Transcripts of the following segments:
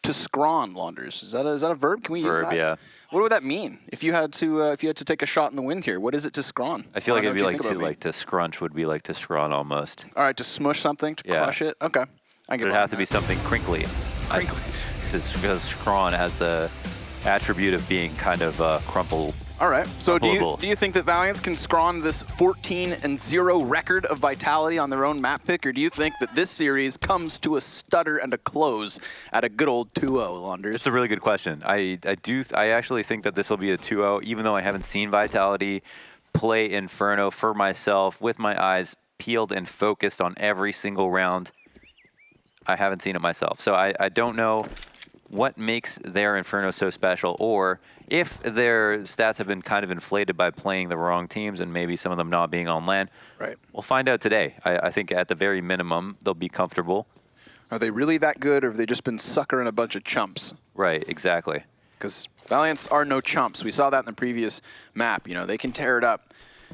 to scrawn, Launders? Is that a verb? Can we use that? Yeah. What would that mean if you had to take a shot in the wind here? What is it to scrawn? I feel like it'd be like to scrunch would be like to scrawn almost. All right, to smush something, to crush it. Okay, I get it. It'd have to be something crinkly. Because scrawn has the attribute of being kind of crumpled. All right. So do you think that Valiance can scrawn this 14-0 record of Vitality on their own map pick, or do you think that this series comes to a stutter and a close at a good old 2-0, Launders? It's a really good question. I actually think that this will be a 2-0, even though I haven't seen Vitality play Inferno for myself with my eyes peeled and focused on every single round. I haven't seen it myself, so I don't know what makes their Inferno so special, or if their stats have been kind of inflated by playing the wrong teams and maybe some of them not being on LAN. Right. We'll find out today. I think at the very minimum, they'll be comfortable. Are they really that good, or have they just been suckering a bunch of chumps? Right, exactly. Because Valiance are no chumps. We saw that in the previous map. You know, they can tear it up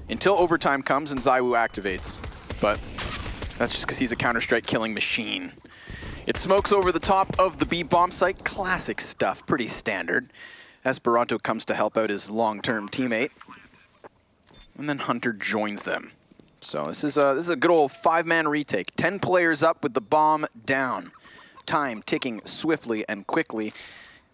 until overtime comes and ZywOo activates. But that's just because he's a Counter-Strike killing machine. It smokes over the top of the B bomb site. Classic stuff, pretty standard. Esperanto comes to help out his long-term teammate. And then Hunter joins them. So this is a good old 5-man retake. 10 players up with the bomb down. Time ticking swiftly and quickly.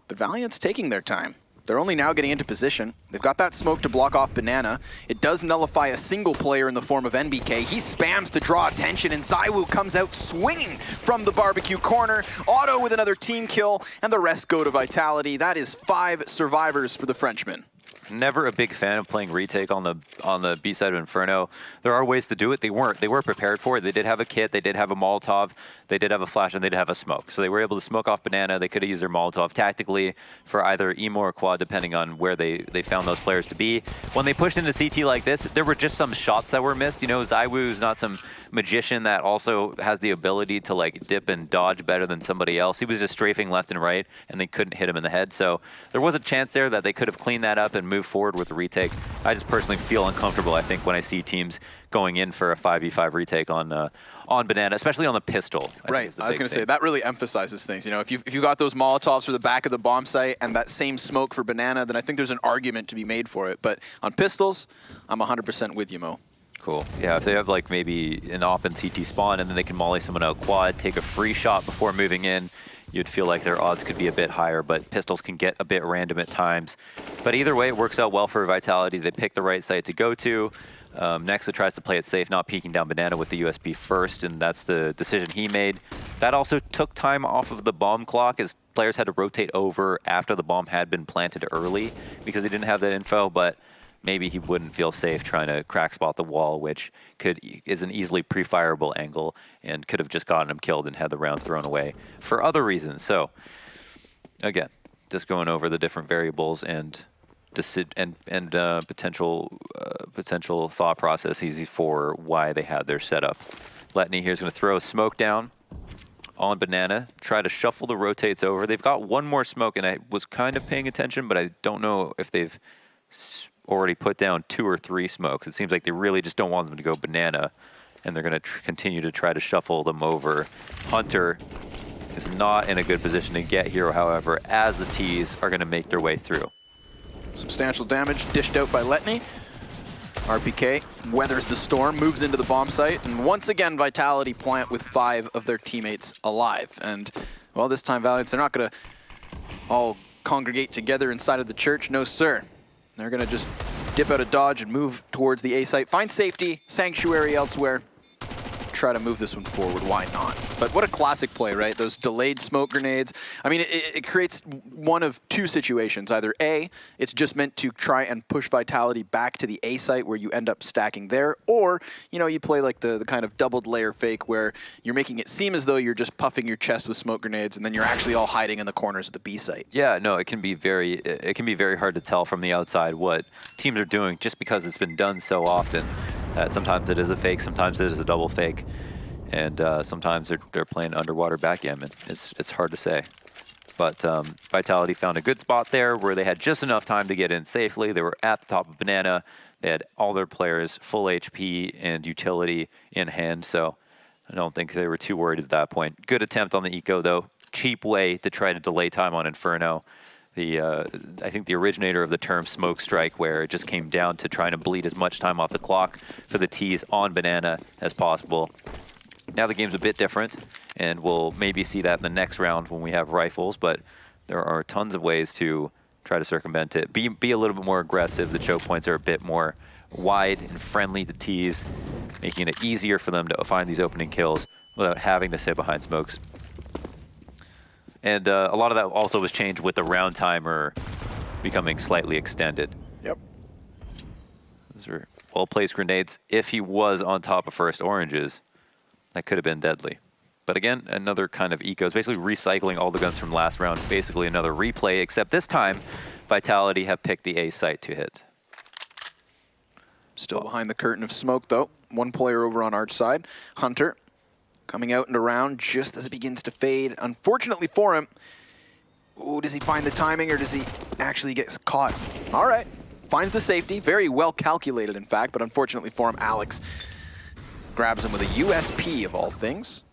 But Valiant's taking their time. They're only now getting into position. They've got that smoke to block off Banana. It does nullify a single player in the form of NBK. He spams to draw attention, and ZywOo comes out swinging from the barbecue corner. Otto with another team kill, and the rest go to Vitality. That is 5 survivors for the Frenchman. Never a big fan of playing retake on the B side of Inferno. There are ways to do it. They were prepared for it. They did have a kit. They did have a Molotov. They did have a flash, and they did have a smoke. So they were able to smoke off Banana. They could have used their Molotov tactically for either emo or quad, depending on where they found those players to be. When they pushed into CT like this, there were just some shots that were missed. You know, ZywOo's not some magician that also has the ability to like dip and dodge better than somebody else. He was just strafing left and right, and they couldn't hit him in the head. So there was a chance there that they could have cleaned that up and moved forward with the retake. I just personally feel uncomfortable, I think, when I see teams going in for a 5v5 retake on Banana, especially on the pistol. Right, I was going to say, that really emphasizes things. You know, if you got those Molotovs for the back of the bomb site and that same smoke for Banana, then I think there's an argument to be made for it. But on pistols, I'm 100% with you, Mo. Cool. Yeah, if they have like maybe an op and CT spawn and then they can molly someone out quad, take a free shot before moving in, you'd feel like their odds could be a bit higher, but pistols can get a bit random at times. But either way, it works out well for Vitality. They pick the right site to go to. Nexa tries to play it safe, not peeking down Banana with the USB first, and that's the decision he made. That also took time off of the bomb clock, as players had to rotate over after the bomb had been planted early because they didn't have that info, but maybe he wouldn't feel safe trying to crack spot the wall, which is an easily pre-fireable angle and could have just gotten him killed and had the round thrown away for other reasons. So again, just going over the different variables and potential thought processes for why they had their setup. Letney here's going to throw a smoke down on Banana, try to shuffle the rotates over. They've got one more smoke, and I was kind of paying attention, but I don't know if they've already put down 2 or 3 smokes. It seems like they really just don't want them to go Banana, and they're going to continue to try to shuffle them over. Hunter is not in a good position to get here, however, as the T's are going to make their way through. Substantial damage dished out by Letney. RPK weathers the storm, moves into the bomb site, and once again Vitality plant with 5 of their teammates alive. And, well, this time Valiance, they're not going to all congregate together inside of the church. No, sir. They're going to just dip out of dodge and move towards the A site, find safety, sanctuary elsewhere, try to move this one forward. Why not? But what a classic play, right? Those delayed smoke grenades. I mean, it creates one of 2 situations. Either A, it's just meant to try and push Vitality back to the A site where you end up stacking there, or, you know, you play like the kind of doubled layer fake where you're making it seem as though you're just puffing your chest with smoke grenades and then you're actually all hiding in the corners of the B site. Yeah, no, it can be very hard to tell from the outside what teams are doing just because it's been done so often. Sometimes it is a fake, sometimes it is a double fake. And sometimes they're playing underwater backgammon. It's hard to say. But Vitality found a good spot there where they had just enough time to get in safely. They were at the top of Banana. They had all their players full HP and utility in hand, so I don't think they were too worried at that point. Good attempt on the eco, though. cheap way to try to delay time on Inferno. I think the originator of the term smoke strike, where it just came down to trying to bleed as much time off the clock for the T's on Banana as possible. Now the game's a bit different, and we'll maybe see that in the next round when we have rifles, but there are tons of ways to try to circumvent it. Be a little bit more aggressive. The choke points are a bit more wide and friendly to T's, making it easier for them to find these opening kills without having to sit behind smokes. And a lot of that also was changed with the round timer becoming slightly extended. Yep. Those are well-placed grenades. If he was on top of first oranges, that could have been deadly. But again, another kind of eco. It's basically recycling all the guns from last round. Basically another replay, except this time, Vitality have picked the A site to hit. Still behind the curtain of smoke, though. One player over on Arch side. Hunter coming out and around just as it begins to fade. Unfortunately for him, ooh, does he find the timing or does he actually get caught? All right, finds the safety. Very well calculated, in fact, but unfortunately for him, Alex grabs him with a USP of all things.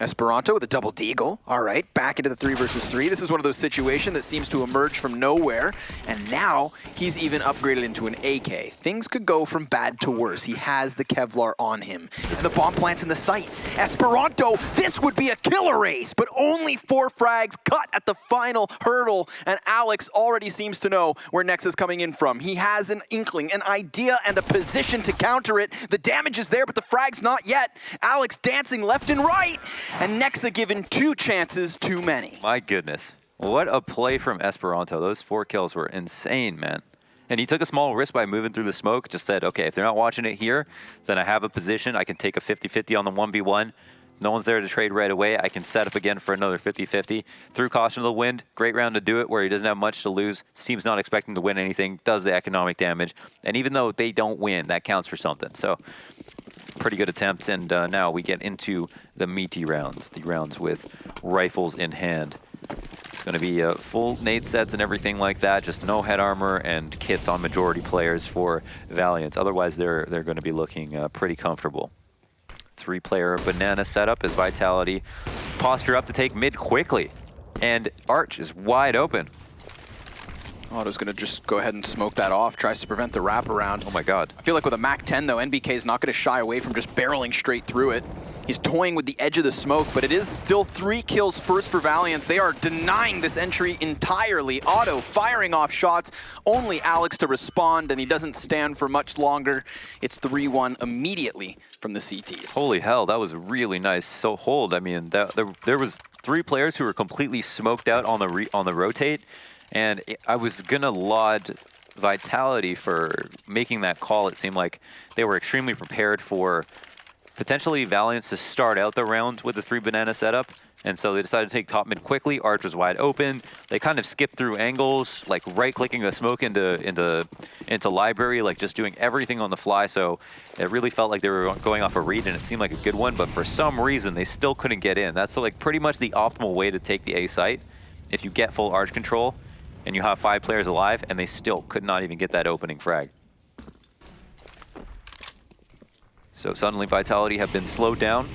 Esperanto with a double deagle. All right, back into the 3 versus 3. This is one of those situations that seems to emerge from nowhere, and now he's even upgraded into an AK. Things could go from bad to worse. He has the Kevlar on him. And the bomb plants in the site. Esperanto, this would be a killer ace, but only 4 frags cut at the final hurdle, and Alex already seems to know where Nex is coming in from. He has an inkling, an idea, and a position to counter it. The damage is there, but the frag's not yet. Alex dancing left and right. And Nexa given 2 chances too many. My goodness. What a play from Esperanto. Those 4 kills were insane, man. And he took a small risk by moving through the smoke. Just said, okay, if they're not watching it here, then I have a position. I can take a 50-50 on the 1v1. No one's there to trade right away. I can set up again for another 50-50. Through caution of the wind, great round to do it where he doesn't have much to lose. Team's not expecting to win anything, does the economic damage. And even though they don't win, that counts for something. So pretty good attempts, and now we get into the meaty rounds, the rounds with rifles in hand. It's going to be full nade sets and everything like that, just no head armor and kits on majority players for Valiance. Otherwise, they're going to be looking pretty comfortable. 3-player banana setup as Vitality posture up to take mid quickly, and Arch is wide open. Otto's going to just go ahead and smoke that off, tries to prevent the wraparound. Oh my god. I feel like with a MAC-10, though, NBK is not going to shy away from just barreling straight through it. He's toying with the edge of the smoke, but it is still 3 kills first for Valiance. They are denying this entry entirely. Otto firing off shots, only Alex to respond, and he doesn't stand for much longer. It's 3-1 immediately from the CTs. Holy hell, that was really nice. So hold, I mean, there was 3 players who were completely smoked out on the rotate, and I was gonna laud Vitality for making that call. It seemed like they were extremely prepared for potentially Valiance to start out the round with the 3 banana setup, and so they decided to take top mid quickly. Arch was wide open. They kind of skipped through angles, like right-clicking the smoke into library, like just doing everything on the fly. So it really felt like they were going off a read, and it seemed like a good one. But for some reason, they still couldn't get in. That's like pretty much the optimal way to take the A site. If you get full Arch control, and you have 5 players alive, and they still could not even get that opening frag. So suddenly Vitality have been slowed down.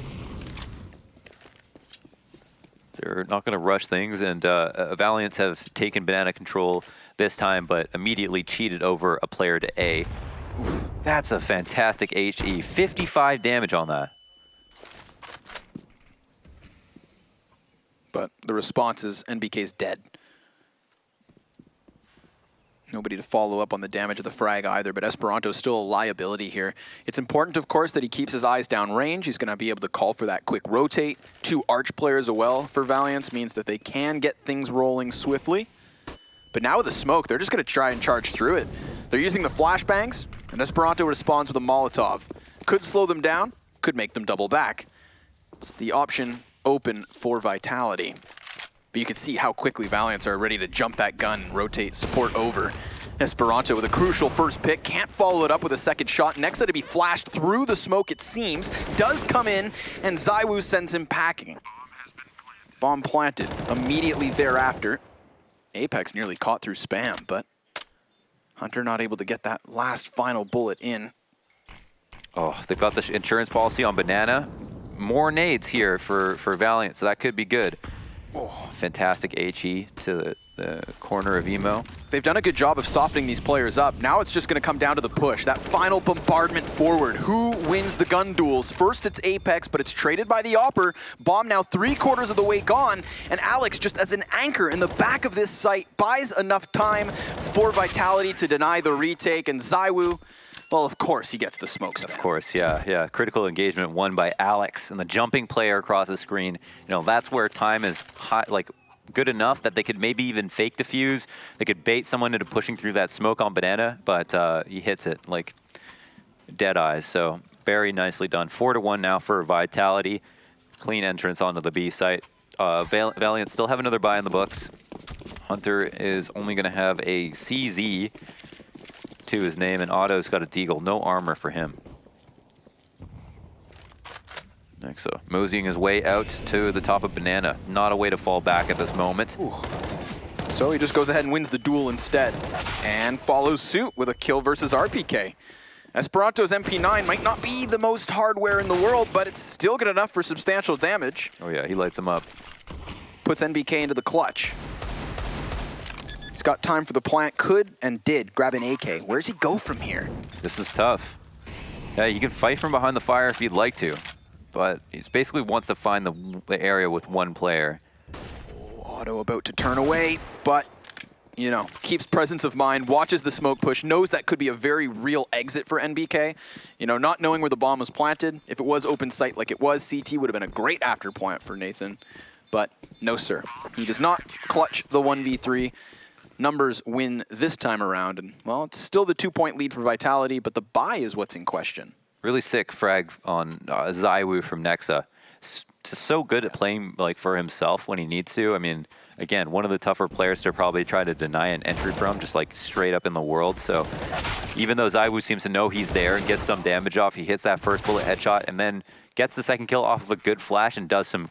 They're not going to rush things, and Valiance have taken banana control this time, but immediately cheated over a player to A. Oof, that's a fantastic HE. 55 damage on that. But the response is NBK's dead. Nobody to follow up on the damage of the frag either, but Esperanto is still a liability here. It's important, of course, that he keeps his eyes down range. He's going to be able to call for that quick rotate. 2 Arch players as well for Valiance means that they can get things rolling swiftly. But now with the smoke, they're just going to try and charge through it. They're using the flashbangs, and Esperanto responds with a Molotov. Could slow them down, could make them double back. It's the option open for Vitality. But you can see how quickly Valiance are ready to jump that gun and rotate support over. Esperanto with a crucial first pick, can't follow it up with a second shot. Nexa to be flashed through the smoke, it seems. Does come in, and ZywOo sends him packing. Bomb planted immediately thereafter. Apex nearly caught through spam, but Hunter not able to get that last final bullet in. Oh, they've got the insurance policy on banana. More nades here for Valiant, so that could be good. Oh. Fantastic HE to the corner of Emo. They've done a good job of softening these players up. Now it's just going to come down to the push. That final bombardment forward. Who wins the gun duels? First it's Apex, but it's traded by the Opper. Bomb now 3/4 of the way gone, and Alex, just as an anchor in the back of this site, buys enough time for Vitality to deny the retake, and ZywOo, well, of course he gets the smoke spam. Of course, yeah. Critical engagement won by Alex, and the jumping player across the screen. You know, that's where time is high, like good enough that they could maybe even fake defuse. They could bait someone into pushing through that smoke on Banana, but he hits it like dead eyes. So very nicely done. 4-1 now for Vitality. Clean entrance onto the B site. Valiant still have another buy in the books. Hunter is only going to have a CZ to his name, and Otto's got a Deagle. No armor for him. Nexa moseying his way out to the top of Banana. Not a way to fall back at this moment. Ooh. So he just goes ahead and wins the duel instead, and follows suit with a kill versus RPK. Esperanto's MP9 might not be the most hardware in the world, but it's still good enough for substantial damage. Oh yeah, he lights him up. Puts NBK into the clutch. He's got time for the plant, could and did grab an AK. Where does he go from here? This is tough. Yeah, you can fight from behind the fire if you'd like to, but he basically wants to find the area with one player. Otto about to turn away, but, you know, keeps presence of mind, watches the smoke push, knows that could be a very real exit for NBK. You know, not knowing where the bomb was planted. If it was open site like it was, CT would have been a great after plant for Nathan. But no, sir. He does not clutch the 1v3. Numbers win this time around, and, well, it's still the 2-point lead for Vitality, but the buy is what's in question. Really sick frag on ZywOo from Nexa. Just so good at playing like for himself when he needs to. I mean, again, one of the tougher players to probably try to deny an entry from, just like straight up in the world. So even though ZywOo seems to know he's there and gets some damage off, he hits that first bullet headshot and then gets the second kill off of a good flash and does some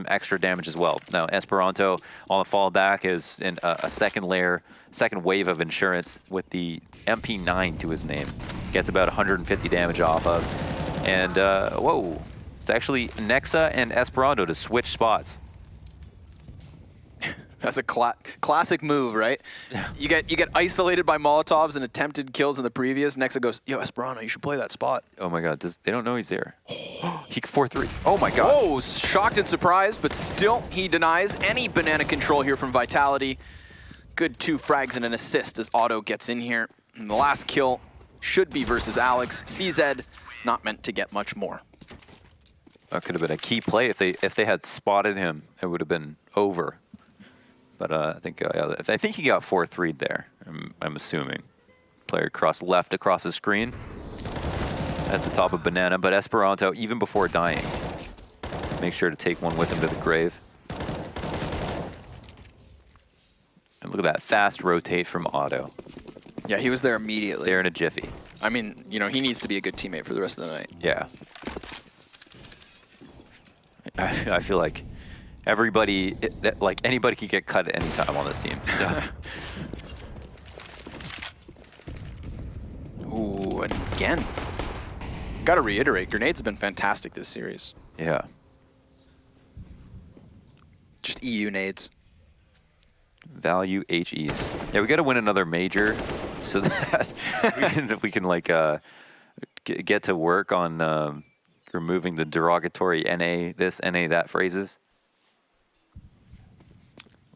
extra damage as well. Now Esperanto on the fallback is in a second wave of insurance with the MP9 to his name. Gets about 150 damage off of. And whoa, it's actually Nexa and Esperanto to switch spots. That's a classic move, right? You get isolated by Molotovs and attempted kills in the previous. Nexa goes, yo, Esperanto, you should play that spot. Oh my god, they don't know he's there. He 4-3. Oh my god. Oh, shocked and surprised, but still he denies any banana control here from Vitality. Good 2 frags and an assist as Otto gets in here. And the last kill should be versus Alex. CZ not meant to get much more. That could have been a key play if they had spotted him. It would have been over. But I think he got 4-3'd there. I'm assuming. Player left across the screen at the top of Banana, but Esperanto, even before dying, make sure to take one with him to the grave. And look at that fast rotate from Otto. Yeah, he was there immediately. There in a jiffy. I mean, you know, he needs to be a good teammate for the rest of the night. Yeah. I feel like everybody, like anybody could get cut at any time on this team. Ooh, and again. Gotta reiterate, grenades have been fantastic this series. Yeah. Just EU nades. Value HEs. Yeah, we gotta win another major so that we can like get to work on removing the derogatory NA this, NA that phrases.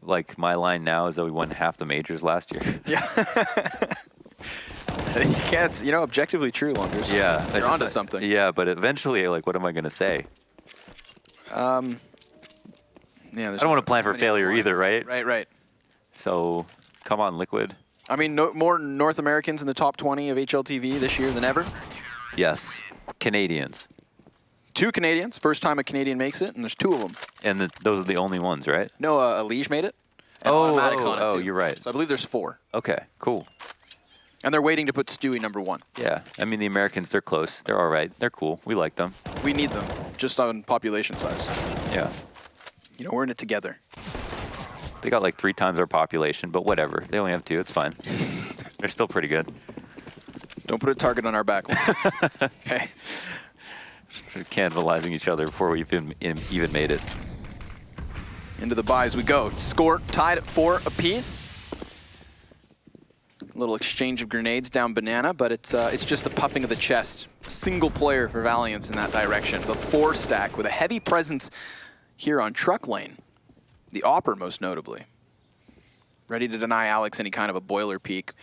Like my line now is that we won half the majors last year. Yeah. You can't, you know, objectively true, Lungers. Yeah. You're onto something. Yeah, but eventually, like, what am I going to say? Yeah, I don't want to plan for failure either, right? Right. So, come on, Liquid. I mean, more North Americans in the top 20 of HLTV this year than ever. Yes. Canadians. 2 Canadians. First time a Canadian makes it, and there's 2 of them. And those are the only ones, right? No, Elige made it. And Automatics on it, too. You're right. So I believe there's 4. Okay, cool. And they're waiting to put Stewie #1. Yeah, I mean, the Americans, they're close. They're all right. They're cool. We like them. We need them, just on population size. Yeah. You know, we're in it together. They got like 3 times our population, but whatever. They only have 2. It's fine. They're still pretty good. Don't put a target on our back. Okay. Cannibalizing each other before we've even made it. Into the buys we go. Score tied at 4 apiece. A little exchange of grenades down Banana, but it's just a puffing of the chest. Single player for Valiance in that direction. The 4 stack with a heavy presence here on truck lane. The Opper most notably. Ready to deny Alex any kind of a boiler peek.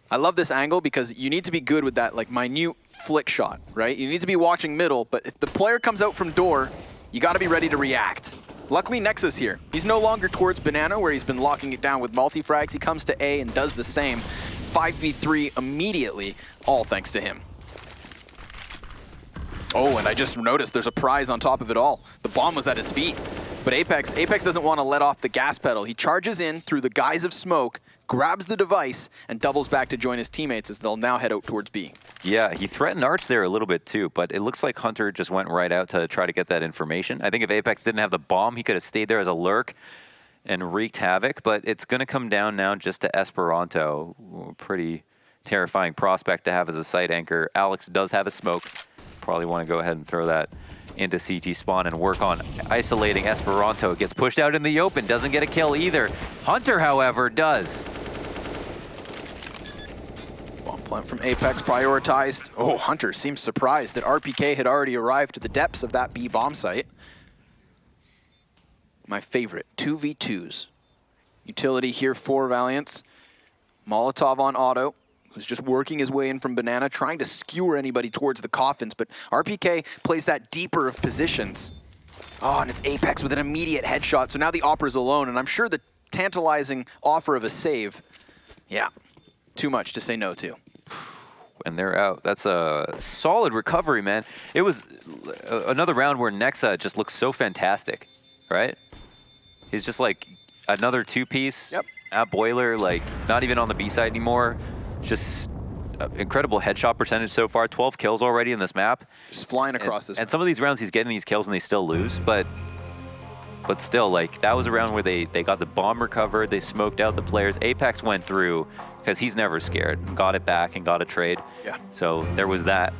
I love this angle because you need to be good with that like minute flick shot, right? You need to be watching middle, but if the player comes out from door, you got to be ready to react. Luckily, Nexus here. He's no longer towards Banana, where he's been locking it down with multi-frags. He comes to A and does the same. 5v3 immediately, all thanks to him. Oh, and I just noticed there's a prize on top of it all. The bomb was at his feet. But Apex doesn't want to let off the gas pedal. He charges in through the guise of smoke, grabs the device, and doubles back to join his teammates as they'll now head out towards B. Yeah, he threatened Arch there a little bit too, but it looks like Hunter just went right out to try to get that information. I think if Apex didn't have the bomb, he could have stayed there as a lurk and wreaked havoc, but it's going to come down now just to Esperanto. Pretty terrifying prospect to have as a site anchor. Alex does have a smoke. Probably want to go ahead and throw that into CT spawn and work on isolating Esperanto. Gets pushed out in the open, doesn't get a kill either. Hunter, however, does. Bomb plant from Apex prioritized. Oh, Hunter seems surprised that RPK had already arrived to the depths of that B bomb site. My favorite, 2v2s. Utility here for Valiance. Molotov on auto, who's just working his way in from Banana, trying to skewer anybody towards the coffins, but RPK plays that deeper of positions. Oh, and it's Apex with an immediate headshot, so now the Opera's alone, and I'm sure the tantalizing offer of a save, yeah, too much to say no to. And they're out. That's a solid recovery, man. It was another round where Nexa just looks so fantastic, right? He's just like another 2-piece at Boiler, like not even on the B side anymore. Just incredible headshot percentage so far. 12 kills already in this map. Just flying across this map. And some of these rounds he's getting these kills and they still lose, but still, like, that was a round where they got the bomb recovered, they smoked out the players. Apex went through because he's never scared and got it back and got a trade. Yeah. So there was that.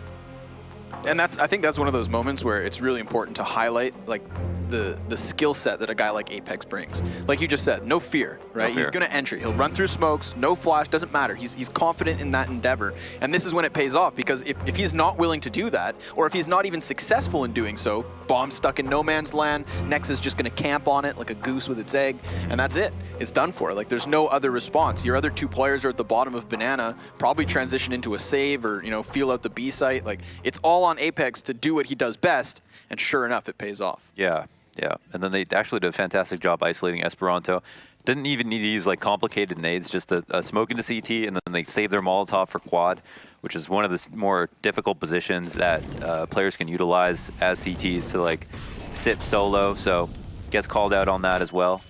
And I think that's one of those moments where it's really important to highlight like the skill set that a guy like Apex brings. Like you just said, no fear, right? No fear. He's going to enter. He'll run through smokes, no flash, doesn't matter. He's confident in that endeavor. And this is when it pays off, because if he's not willing to do that, or if he's not even successful in doing so, bomb stuck in no man's land, Nex is just going to camp on it like a goose with its egg, and that's it. It's done for. Like there's no other response. Your other 2 players are at the bottom of Banana, probably transition into a save or, you know, feel out the B site. Like it's all on Apex to do what he does best, and sure enough, it pays off. Yeah. Yeah, and then they actually did a fantastic job isolating Esperanto. Didn't even need to use like complicated nades, just a smoke into CT, and then they saved their Molotov for quad, which is one of the more difficult positions that players can utilize as CTs to like sit solo. So gets called out on that as well.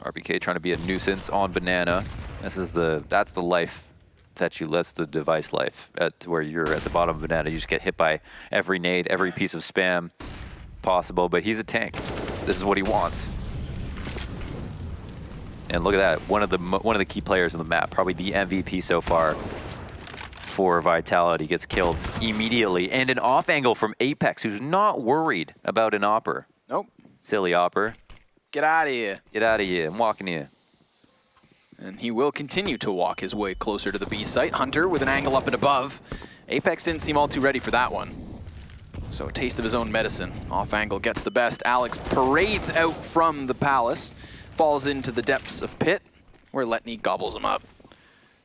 RPK trying to be a nuisance on Banana. That's the life that that's the device life at where you're at the bottom of Banana. You just get hit by every nade, every piece of spam possible, but he's a tank. This is what he wants. And look at that, one of the key players in the map, probably the MVP so far for Vitality, gets killed immediately. And an off angle from Apex, who's not worried about an Opper. Nope. Silly Opper. Get out of here. Get out of here, I'm walking here. And he will continue to walk his way closer to the B site. Hunter with an angle up and above. Apex didn't seem all too ready for that one. So a taste of his own medicine. Off angle gets the best. Alex parades out from the palace, falls into the depths of pit, where Letney gobbles him up.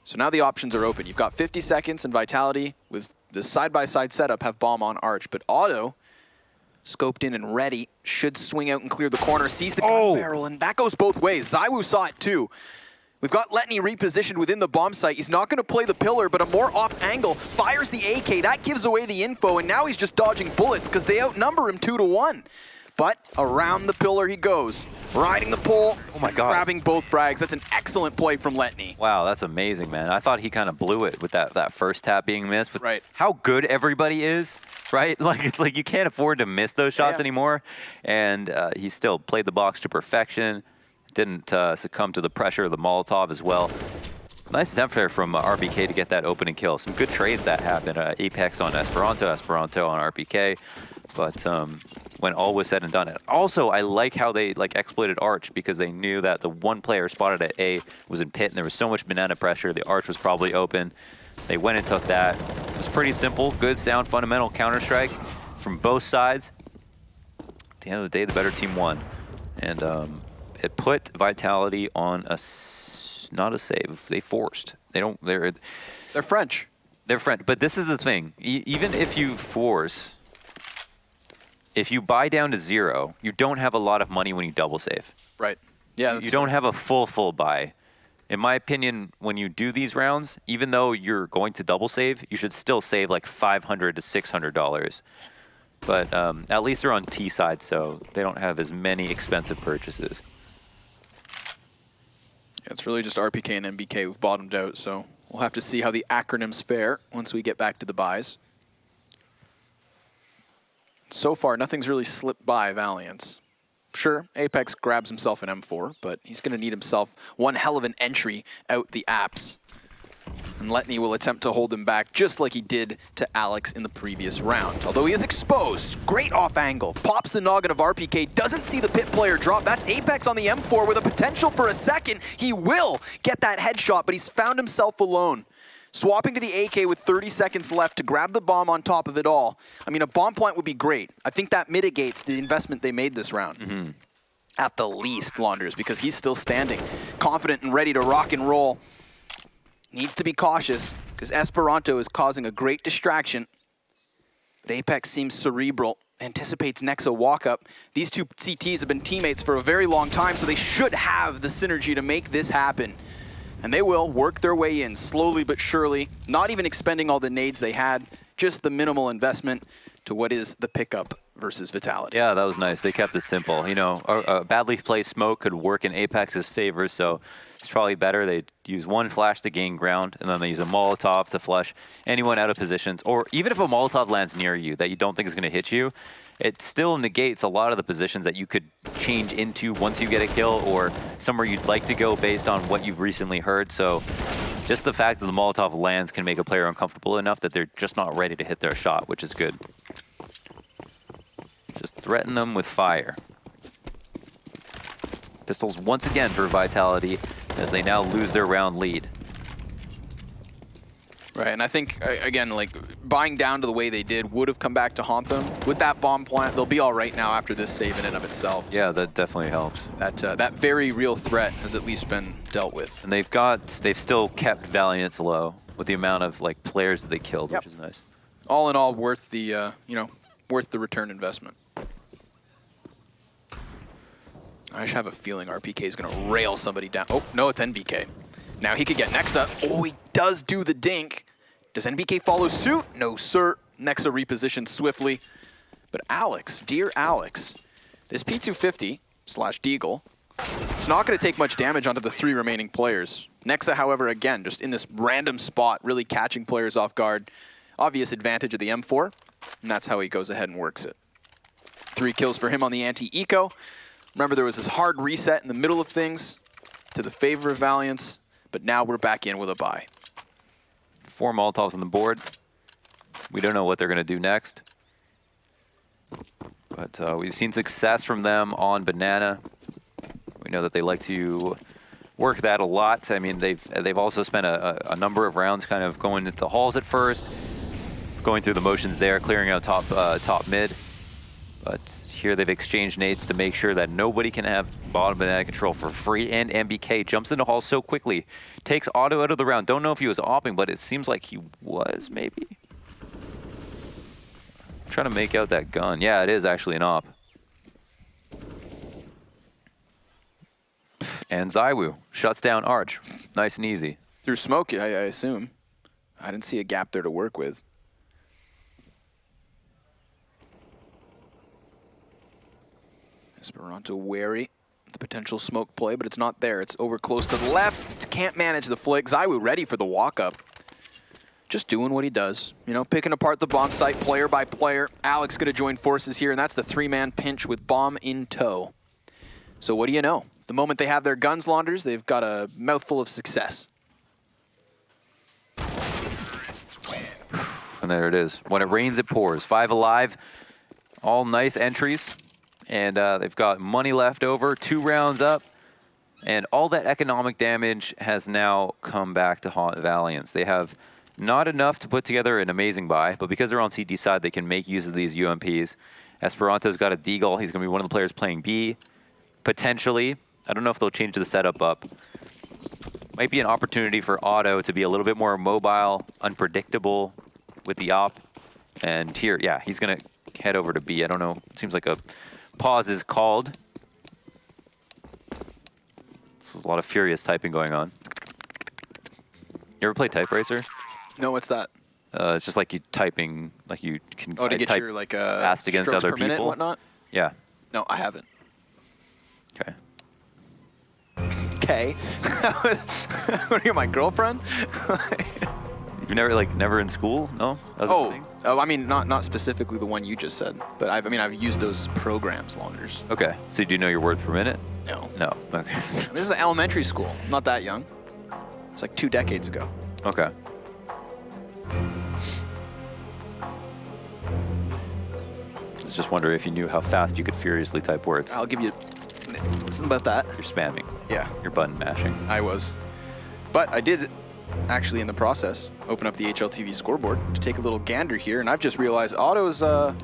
So now the options are open. You've got 50 seconds, and Vitality, with the side-by-side setup, have bomb on Arch. But Auto, scoped in and ready, should swing out and clear the corner, sees the gun barrel, and that goes both ways. ZywOo saw it too. We've got Letney repositioned within the bomb site. He's not going to play the pillar, but a more off angle fires the AK. That gives away the info, and now he's just dodging bullets because they outnumber him 2-1. But around the pillar he goes, riding the pole, oh my God, grabbing both frags. That's an excellent play from Letney. Wow, that's amazing, man. I thought he kind of blew it with that first tap being missed. With right. How good everybody is, right? Like it's like you can't afford to miss those shots anymore. And he still played the box to perfection. Didn't succumb to the pressure of the Molotov as well. Nice attempt there from RBK to get that opening kill. Some good trades that happened. Apex on Esperanto, Esperanto on RBK. But when all was said and done, also I like how they exploited Arch, because they knew that the one player spotted at A was in pit, and there was so much banana pressure. The Arch was probably open. They went and took that. It was pretty simple, good, sound, fundamental Counter-Strike from both sides. At the end of the day, the better team won, and it put Vitality on not a save. They forced. They're French. They're French. But this is the thing. Even if you force, if you buy down to 0, you don't have a lot of money when you double save. Right. Yeah. You don't have a full buy. In my opinion, when you do these rounds, even though you're going to double save, you should still save like $500 to $600. But at least they're on T side, so they don't have as many expensive purchases. It's really just RPK and NBK who've bottomed out, so we'll have to see how the acronyms fare once we get back to the buys. So far, nothing's really slipped by Valiance. Sure, Apex grabs himself an M4, but he's going to need himself one hell of an entry out the apps. And Letney will attempt to hold him back just like he did to Alex in the previous round. Although he is exposed, great off angle, pops the noggin of RPK, doesn't see the pit player drop. That's Apex on the M4 with a potential for a second. He will get that headshot, but he's found himself alone. Swapping to the AK with 30 seconds left to grab the bomb on top of it all. I mean, a bomb plant would be great. I think that mitigates the investment they made this round. At the least, Launders, because he's still standing, confident and ready to rock and roll. Needs to be cautious, because Esperanto is causing a great distraction. But Apex seems cerebral, anticipates Nexa walk-up. These two CTs have been teammates for a very long time, so they should have the synergy to make this happen. And they will work their way in, slowly but surely, not even expending all the nades they had, just the minimal investment to what is the pickup versus Vitality. Yeah, that was nice. They kept it simple. You know, a badly placed smoke could work in Apex's favor, so it's probably better they use one flash to gain ground, and then they use a Molotov to flush anyone out of positions. Or even if a Molotov lands near you that you don't think is going to hit you, it still negates a lot of the positions that you could change into once you get a kill, or somewhere you'd like to go based on what you've recently heard. So just the fact that the Molotov lands can make a player uncomfortable enough that they're just not ready to hit their shot, which is good. Just threaten them with fire. Pistols once again for Vitality as they now lose their round lead. Right, and I think, again, like, buying down to the way they did would have come back to haunt them. With that bomb plant, they'll be all right now after this save in and of itself. Yeah, that definitely helps. That very real threat has at least been dealt with. And they've still kept Valiance low with the amount of, like, players that they killed, which is nice. All in all, worth the, worth the return investment. I just have a feeling RPK is going to rail somebody down. Oh, no, it's NBK. Now he could get Nexa. Oh, he does do the dink. Does NBK follow suit? No, sir. Nexa repositioned swiftly. But Alex, dear Alex, this P250/Deagle, it's not going to take much damage onto the 3 remaining players. Nexa, however, again, just in this random spot, really catching players off guard. Obvious advantage of the M4, and that's how he goes ahead and works it. 3 kills for him on the anti-eco. Remember, there was this hard reset in the middle of things to the favor of Valiance, but now we're back in with a buy. 4 Molotovs on the board. We don't know what they're going to do next. But we've seen success from them on Banana. We know that they like to work that a lot. I mean, they've also spent a number of rounds kind of going into the halls at first, going through the motions there, clearing out top mid. But here they've exchanged nades to make sure that nobody can have bottom banana control for free, and MBK jumps into hall so quickly. Takes Auto out of the round. Don't know if he was opping, but it seems like he was, maybe? I'm trying to make out that gun. Yeah, it is actually an op. And Zywoo shuts down Arch. Nice and easy. Through smoke, I assume. I didn't see a gap there to work with. Esperanto wary of the potential smoke play, but it's not there. It's over close to the left. Can't manage the flick. Zywoo ready for the walk-up. Just doing what he does. You know, picking apart the bomb site player by player. Alex going to join forces here, and that's the 3-man pinch with bomb in tow. So what do you know? The moment they have their guns, Launders, they've got a mouthful of success. And there it is. When it rains, it pours. 5 alive. All nice entries. And they've got money left over. 2 rounds up. And all that economic damage has now come back to haunt Valiance. They have not enough to put together an amazing buy, but because they're on CT side, they can make use of these UMPs. Esperanto's got a Deagle. He's going to be one of the players playing B. Potentially. I don't know if they'll change the setup up. Might be an opportunity for Otto to be a little bit more mobile, unpredictable with the op. And here, yeah, he's going to head over to B. I don't know. It seems like a pause is called. There's a lot of furious typing going on. You ever play Type Racer? No, what's that? It's just like you typing, like you can to get type your like fast against strokes other per minute people. and whatnot? Yeah. No, I haven't. Okay. Okay. What are you, my girlfriend? You never in school? No. That was a thing? Oh, I mean, not specifically the one you just said, but I've used those programs longer. Okay. So do you know your words per minute? No. No. Okay. This is elementary school. I'm not that young. It's like 2 decades ago. Okay. I was just wondering if you knew how fast you could furiously type words. I'll give you something about that. You're spamming. Yeah, You're button mashing. I was. But I did actually in the process open up the HLTV scoreboard to take a little gander here, and I've just realized Otto's a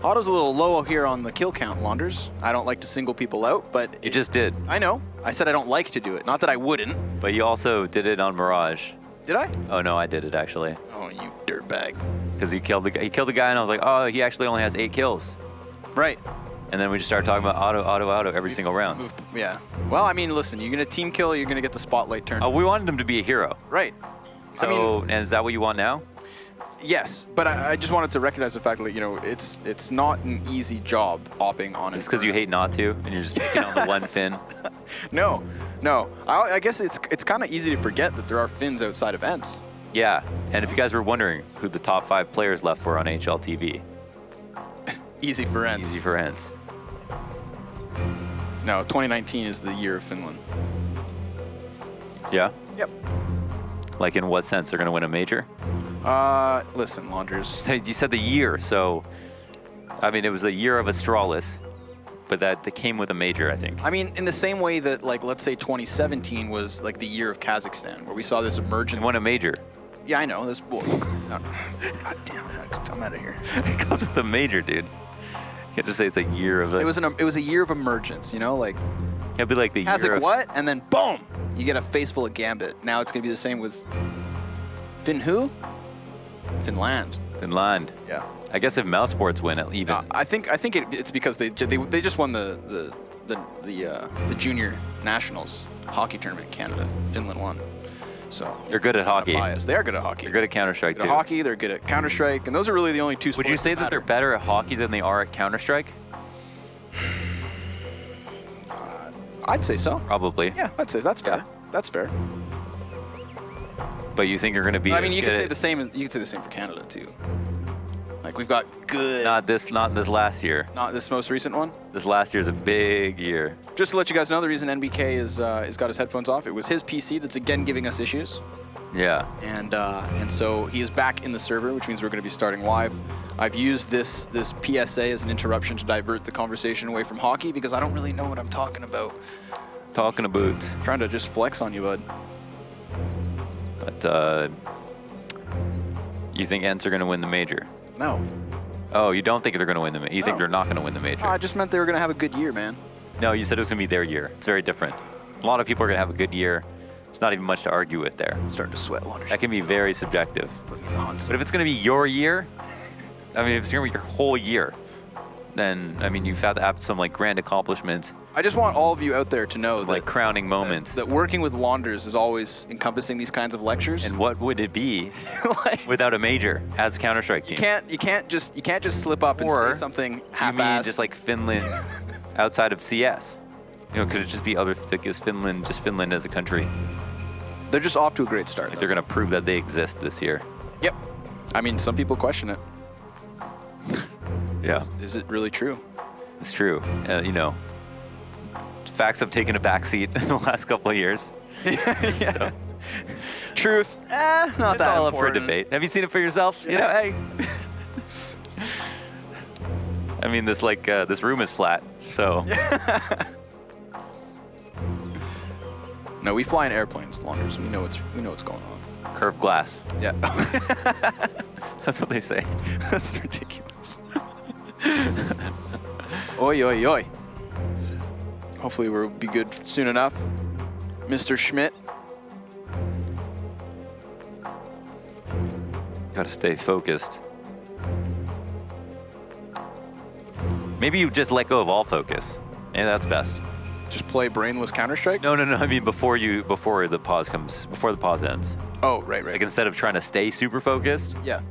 little low here on the kill count, Launders. I don't like to single people out, but You just did. I know. I said I don't like to do it. Not that I wouldn't. But you also did it on Mirage. Did I? Oh no, I did it actually. Oh, you dirtbag. Because he killed the guy, and I was like, oh, he actually only has 8 kills. Right. And then we just started talking about auto every single round. Yeah. Well, I mean, listen, you're going to team kill, you're going to get the spotlight turned. Oh, we wanted him to be a hero. Right. So, and is that what you want now? Yes, but I just wanted to recognize the fact that, you know, it's not an easy job opping on it. It's because you hate not to, and you're just picking on the one fin. No. I guess it's kind of easy to forget that there are fins outside events. Yeah, and if you guys were wondering who the top 5 players left were on HLTV. Easy for ends. Easy for ends. No, 2019 is the year of Finland. Yeah? Yep. Like in what sense? They're going to win a major? Listen, Launders. So you said the year, so I mean it was a year of Astralis, but that came with a major, I think. I mean, in the same way that, like, let's say 2017 was like the year of Kazakhstan, where we saw this emergence. And won a major. Yeah, I know. This. God damn, I'm out of here. It comes with a major, dude. You can't just say it's a year of. It was a year of emergence, you know, like. It'd be like the Kazakh year of what? And then boom, you get a face full of Gambit. Now it's gonna be the same with Finn who? Finland. Finland. Yeah. I guess if Mouse Sports win, it even. I think it's because they just won the junior nationals hockey tournament in Canada. Finland won. So They're good at hockey. Biased. They are good at hockey. They're good at Counter-Strike Good too. at hockey. They're good at Counter-Strike, and those are really the only 2 sports. Would you say that they're better at hockey than they are at Counter-Strike? I'd say so. Probably. Yeah, I'd say that's fair. Yeah. That's fair. But you think you're going to be? I mean, you could say the same. You could say the same for Canada too. Like we've got good. Not this last year. Not this most recent one. This last year is a big year. Just to let you guys know, the reason NBK is got his headphones off, it was his PC that's again giving us issues. Yeah. And so he is back in the server, which means we're going to be starting live. I've used this PSA as an interruption to divert the conversation away from hockey because I don't really know what I'm talking about. Talking about. Trying to just flex on you, bud. But you think Ents are going to win the major? No. Oh, you don't think they're going to win the major? You think No. they're not going to win the major? I just meant they were going to have a good year, man. No, you said it was going to be their year. It's very different. A lot of people are going to have a good year. There's not even much to argue with there. I'm starting to sweat, Launders. That can be very subjective. Put me in the hot seat. But if it's going to be your year, I mean, if it's going to be your whole year, then, I mean, you've had to have some, like, grand accomplishments, I just want all of you out there to know like crowning moments. that working with Launders is always encompassing these kinds of lectures. And what would it be Like, without a major as a Counter-Strike team? you can't just slip up and Or say something Do you half-assed. mean just like Finland outside of CS? You know, could it just be other, like, is Finland just Finland as a country? They're just off to a great start. Like they're going to prove that they exist this year. Yep. I mean, some people question it. Yeah, Is it really true? it's true. You know, facts have taken a backseat in the last couple of years. Yeah. So, Truth, not It's that all important. up for debate. Have you seen it for yourself? You know, hey. I mean, this this room is flat, so. No, we fly in airplanes, Launders. We know what's going on. Curved glass. Yeah. That's what they say. That's ridiculous. Oi, oi, oi. Hopefully we'll be good soon enough. Mr. Schmidt. Gotta stay focused. Maybe you just let go of all focus. Yeah, that's best. Just play brainless Counter-Strike? No. I mean, before the pause ends. Oh, right. Like instead of trying to stay super focused. Yeah.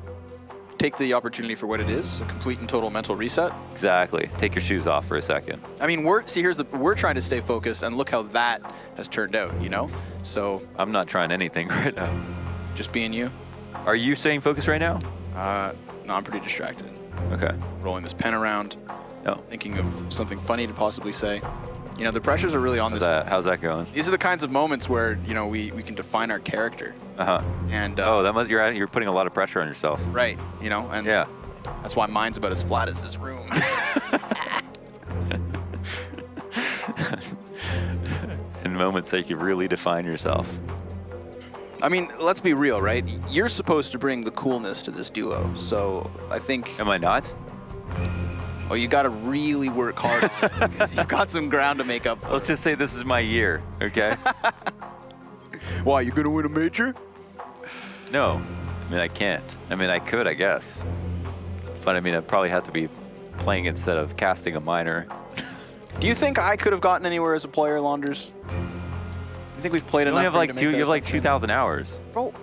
Take the opportunity for what it is, a complete and total mental reset. Exactly. Take your shoes off for a second. I mean, we're trying to stay focused, and look how that has turned out, you know? So I'm not trying anything right now. just being you. Are you staying focused right now? No, I'm pretty distracted. Okay. Rolling this pen around, No. thinking of something funny to possibly say. You know, the pressures are really on this. How's that going? These are the kinds of moments where, you know, we can define our character. Uh-huh. And You're putting a lot of pressure on yourself. right, you know, and Yeah. that's why mine's about as flat as this room. In moments that you really define yourself. I mean, let's be real, right? You're supposed to bring the coolness to this duo, so I think. Am I not? Oh, you got to really work hard on it because you've got some ground to make up for. Let's just say this is my year, okay? Why, you gonna win a major? No. I mean, I can't. I mean, I could, I guess. But I mean, I'd probably have to be playing instead of casting a minor. Do you think I could have gotten anywhere as a player, Launders? You think we've played You enough? only have you have like 2,000 hours. Bro,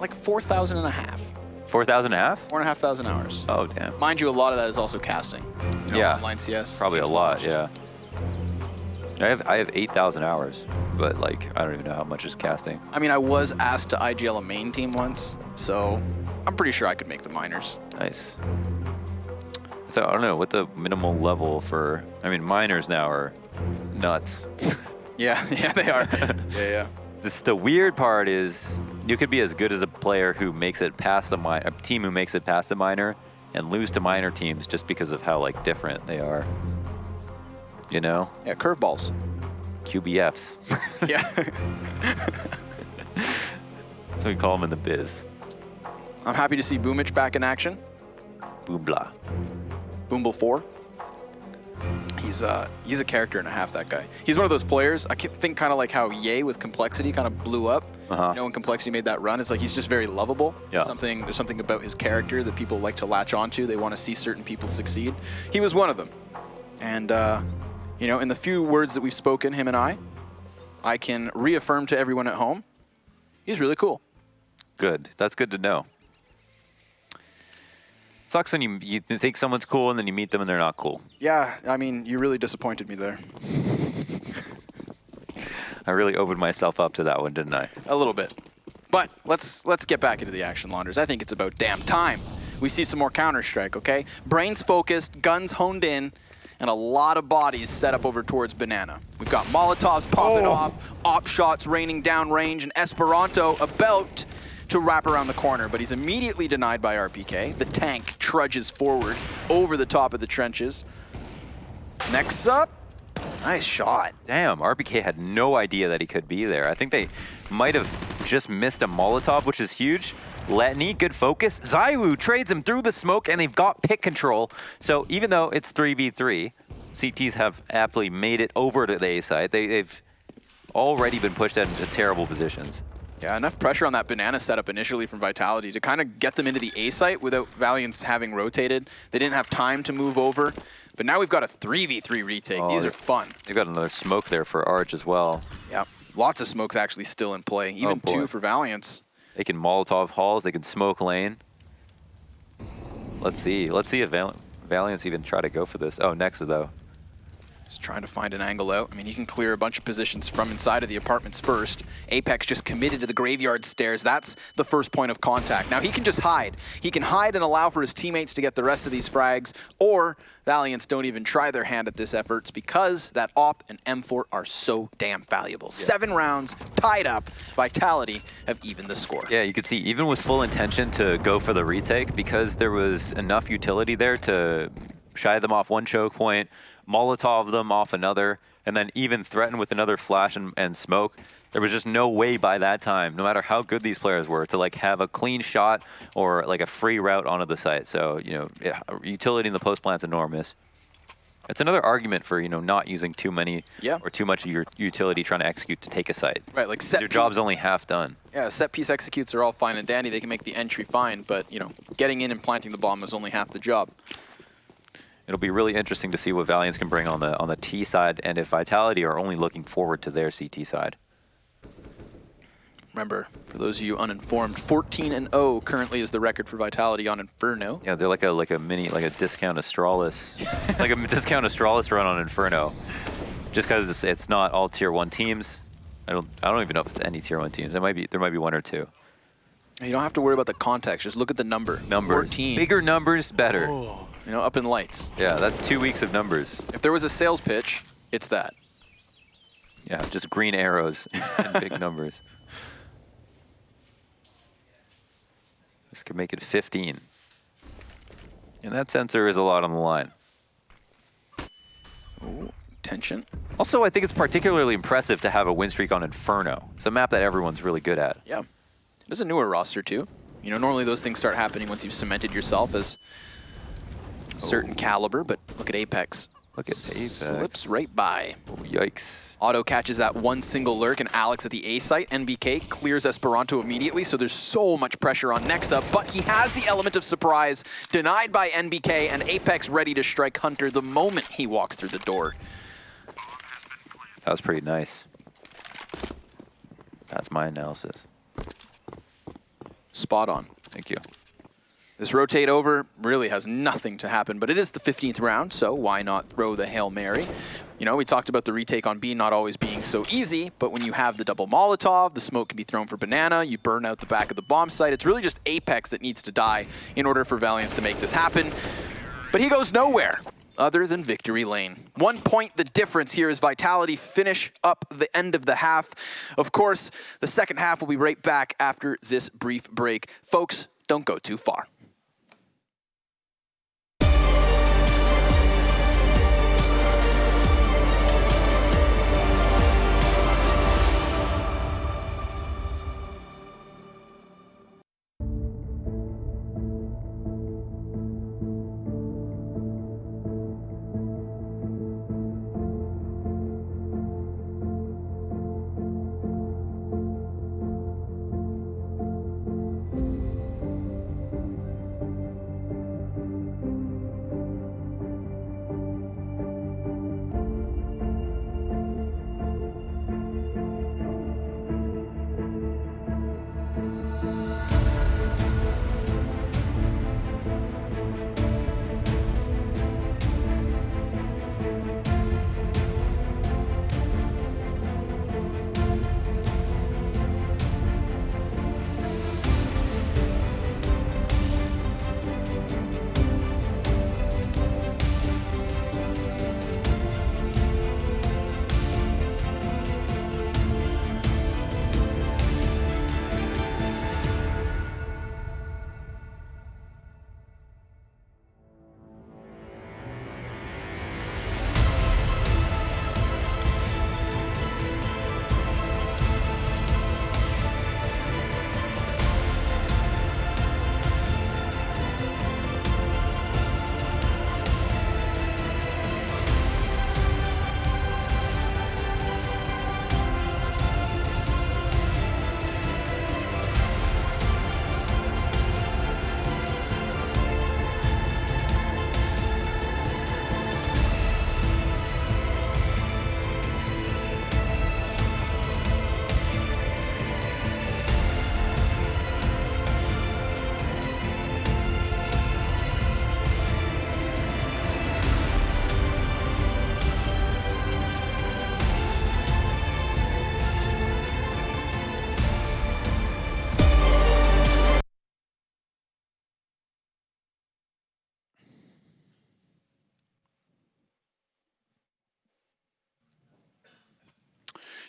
like 4,000 and a half. 4,000 and a half? 4,500 hours. Oh, damn. Mind you, a lot of that is also casting. You know, Yeah. Online CS. Probably a games lot, launched. yeah. I have 8,000 hours, but like I don't even know how much is casting. I mean, I was asked to IGL a main team once, so I'm pretty sure I could make the minors. Nice. So I don't know what the minimal level for. I mean, minors now are nuts. Yeah, they are. yeah. The weird part is you could be as good as a player who makes it past a team who makes it past the minor, and lose to minor teams just because of how like different they are. You know? Yeah, curveballs. QBFs. Yeah. That's what we call them in the biz. I'm happy to see Boomich back in action. Boom blah. Boomble 4. He's a character and a half, that guy. He's one of those players, I think kind of like how Ye with Complexity kind of blew up. Uh-huh. You know, when Complexity made that run, it's like he's just very lovable. Yeah. There's something about his character that people like to latch onto. They want to see certain people succeed. He was one of them. And, you know, in the few words that we've spoken, him and I can reaffirm to everyone at home, he's really cool. Good. That's good to know. Sucks when you think someone's cool and then you meet them and they're not cool. Yeah, I mean, you really disappointed me there. I really opened myself up to that one, didn't I? A little bit. But let's get back into the action, Launders. I think it's about damn time we see some more Counter-Strike, okay? Brains focused, guns honed in, and a lot of bodies set up over towards Banana. We've got Molotovs popping off, op shots raining down range, and Esperanto about to wrap around the corner, but he's immediately denied by RPK. The tank trudges forward over the top of the trenches. Next up, nice shot. Damn, RBK had no idea that he could be there. I think they might have just missed a Molotov, which is huge. Letney, good focus. Zaiwu trades him through the smoke, and they've got pick control. So even though it's 3v3, CTs have aptly made it over to the A side. They've already been pushed into terrible positions. Yeah, enough pressure on that Banana setup initially from Vitality to kind of get them into the A site without Valiance having rotated. They didn't have time to move over, but now we've got a 3v3 retake. These are fun. They've got another smoke there for Arch as well. Yeah, lots of smokes actually still in play, even 2 for Valiance. They can Molotov halls, they can smoke lane. Let's see if Valiance even try to go for this. Oh, Nexa though. He's trying to find an angle out. I mean, he can clear a bunch of positions from inside of the apartments first. Apex just committed to the graveyard stairs. That's the first point of contact. Now he can just hide. He can hide and allow for his teammates to get the rest of these frags, or Valiance don't even try their hand at this effort. It's because that AWP and M4 are so damn valuable. Yeah. 7 rounds, tied up. Vitality have evened the score. Yeah, you could see, even with full intention to go for the retake, because there was enough utility there to shy them off one choke point, Molotov them off another, and then even threaten with another flash and smoke. There was just no way by that time, no matter how good these players were, to like have a clean shot or like a free route onto the site. So, you know, yeah, utility in the post plant's enormous. It's another argument for, you know, not using too many or too much of your utility trying to execute to take a site. Right, like set your job's only half done. Yeah, set piece executes are all fine and dandy. They can make the entry fine, but, you know, getting in and planting the bomb is only half the job. It'll be really interesting to see what Valiance can bring on the T side, and if Vitality are only looking forward to their CT side. Remember, for those of you uninformed, 14-0 currently is the record for Vitality on Inferno. Yeah, they're like a mini, like a discount Astralis. It's like a discount Astralis run on Inferno. Just because it's not all tier 1 teams. I don't even know if it's any tier 1 teams. There might be one or two. You don't have to worry about the context. Just look at the number. Numbers. 14. Bigger numbers, better. Oh. You know, up in lights. Yeah, that's 2 weeks of numbers. If there was a sales pitch, it's that. Yeah, just green arrows and big numbers. This could make it 15. And that sensor is a lot on the line. Ooh, tension. Also, I think it's particularly impressive to have a win streak on Inferno. It's a map that everyone's really good at. Yeah. There's a newer roster, too. You know, normally those things start happening once you've cemented yourself as a certain caliber, but look at Apex. Look at Apex. Slips right by. Oh, yikes. Auto catches that one single lurk, and Alex at the A site. NBK clears Esperanto immediately, so there's so much pressure on Nexa, but he has the element of surprise, denied by NBK, and Apex ready to strike Hunter the moment he walks through the door. That was pretty nice. That's my analysis. Spot on. Thank you. This rotate over really has nothing to happen, but it is the 15th round, so why not throw the Hail Mary? You know, we talked about the retake on B not always being so easy, but when you have the double Molotov, the smoke can be thrown for banana, you burn out the back of the bomb site. It's really just Apex that needs to die in order for Valiance to make this happen. But he goes nowhere other than victory lane. 1 point the difference here as Vitality finish up the end of the half. Of course, the second half will be right back after this brief break. Folks, don't go too far.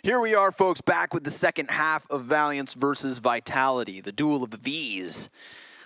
Here we are, folks, back with the second half of Valiance versus Vitality, the duel of the Vs.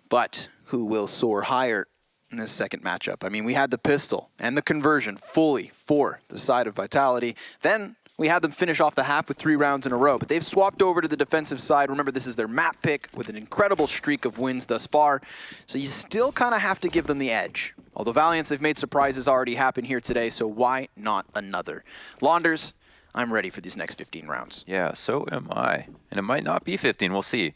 But who will soar higher in this second matchup? I mean, we had the pistol and the conversion fully for the side of Vitality. Then we had them finish off the half with 3 rounds in a row, but they've swapped over to the defensive side. Remember, this is their map pick with an incredible streak of wins thus far, so you still kind of have to give them the edge. Although Valiance, they've made surprises already happen here today, so why not another? Launders, I'm ready for these next 15 rounds. Yeah, so am I. And it might not be 15, we'll see.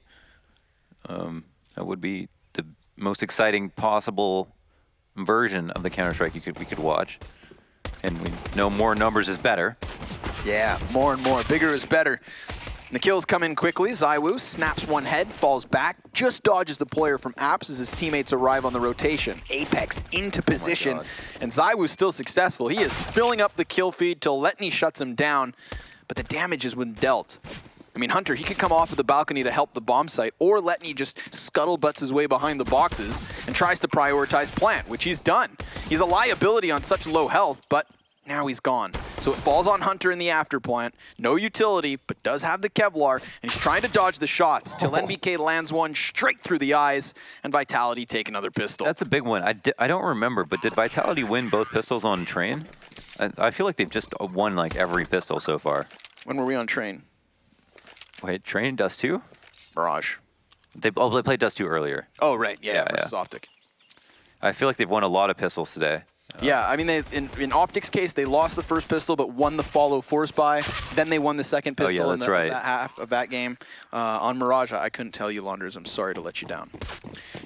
That would be the most exciting possible version of the Counter-Strike we could watch. And we know more numbers is better. Yeah, more and more. Bigger is better. And the kills come in quickly. ZywOo snaps one head, falls back, just dodges the player from Apps as his teammates arrive on the rotation. Apex into position, and ZywOo's still successful. He is filling up the kill feed till Letney shuts him down, but the damage has been dealt. I mean, Hunter, he could come off of the balcony to help the bomb site, or Letney just scuttlebutts his way behind the boxes and tries to prioritize plant, which he's done. He's a liability on such low health, but now he's gone. So it falls on Hunter in the after plant. No utility, but does have the Kevlar, and he's trying to dodge the shots till NBK lands one straight through the eyes, and Vitality take another pistol. That's a big one. I don't remember, but did Vitality win both pistols on Train? I feel like they've just won like every pistol so far. When were we on Train? Wait, Train, Dust 2? Mirage. They played Dust 2 earlier. Oh, right. Yeah, versus Optic. I feel like they've won a lot of pistols today. Yeah, I mean, in Optic's case, they lost the first pistol, but won the follow force buy. Then they won the second pistol in that half of that game. On Mirage, I couldn't tell you, Launders. I'm sorry to let you down.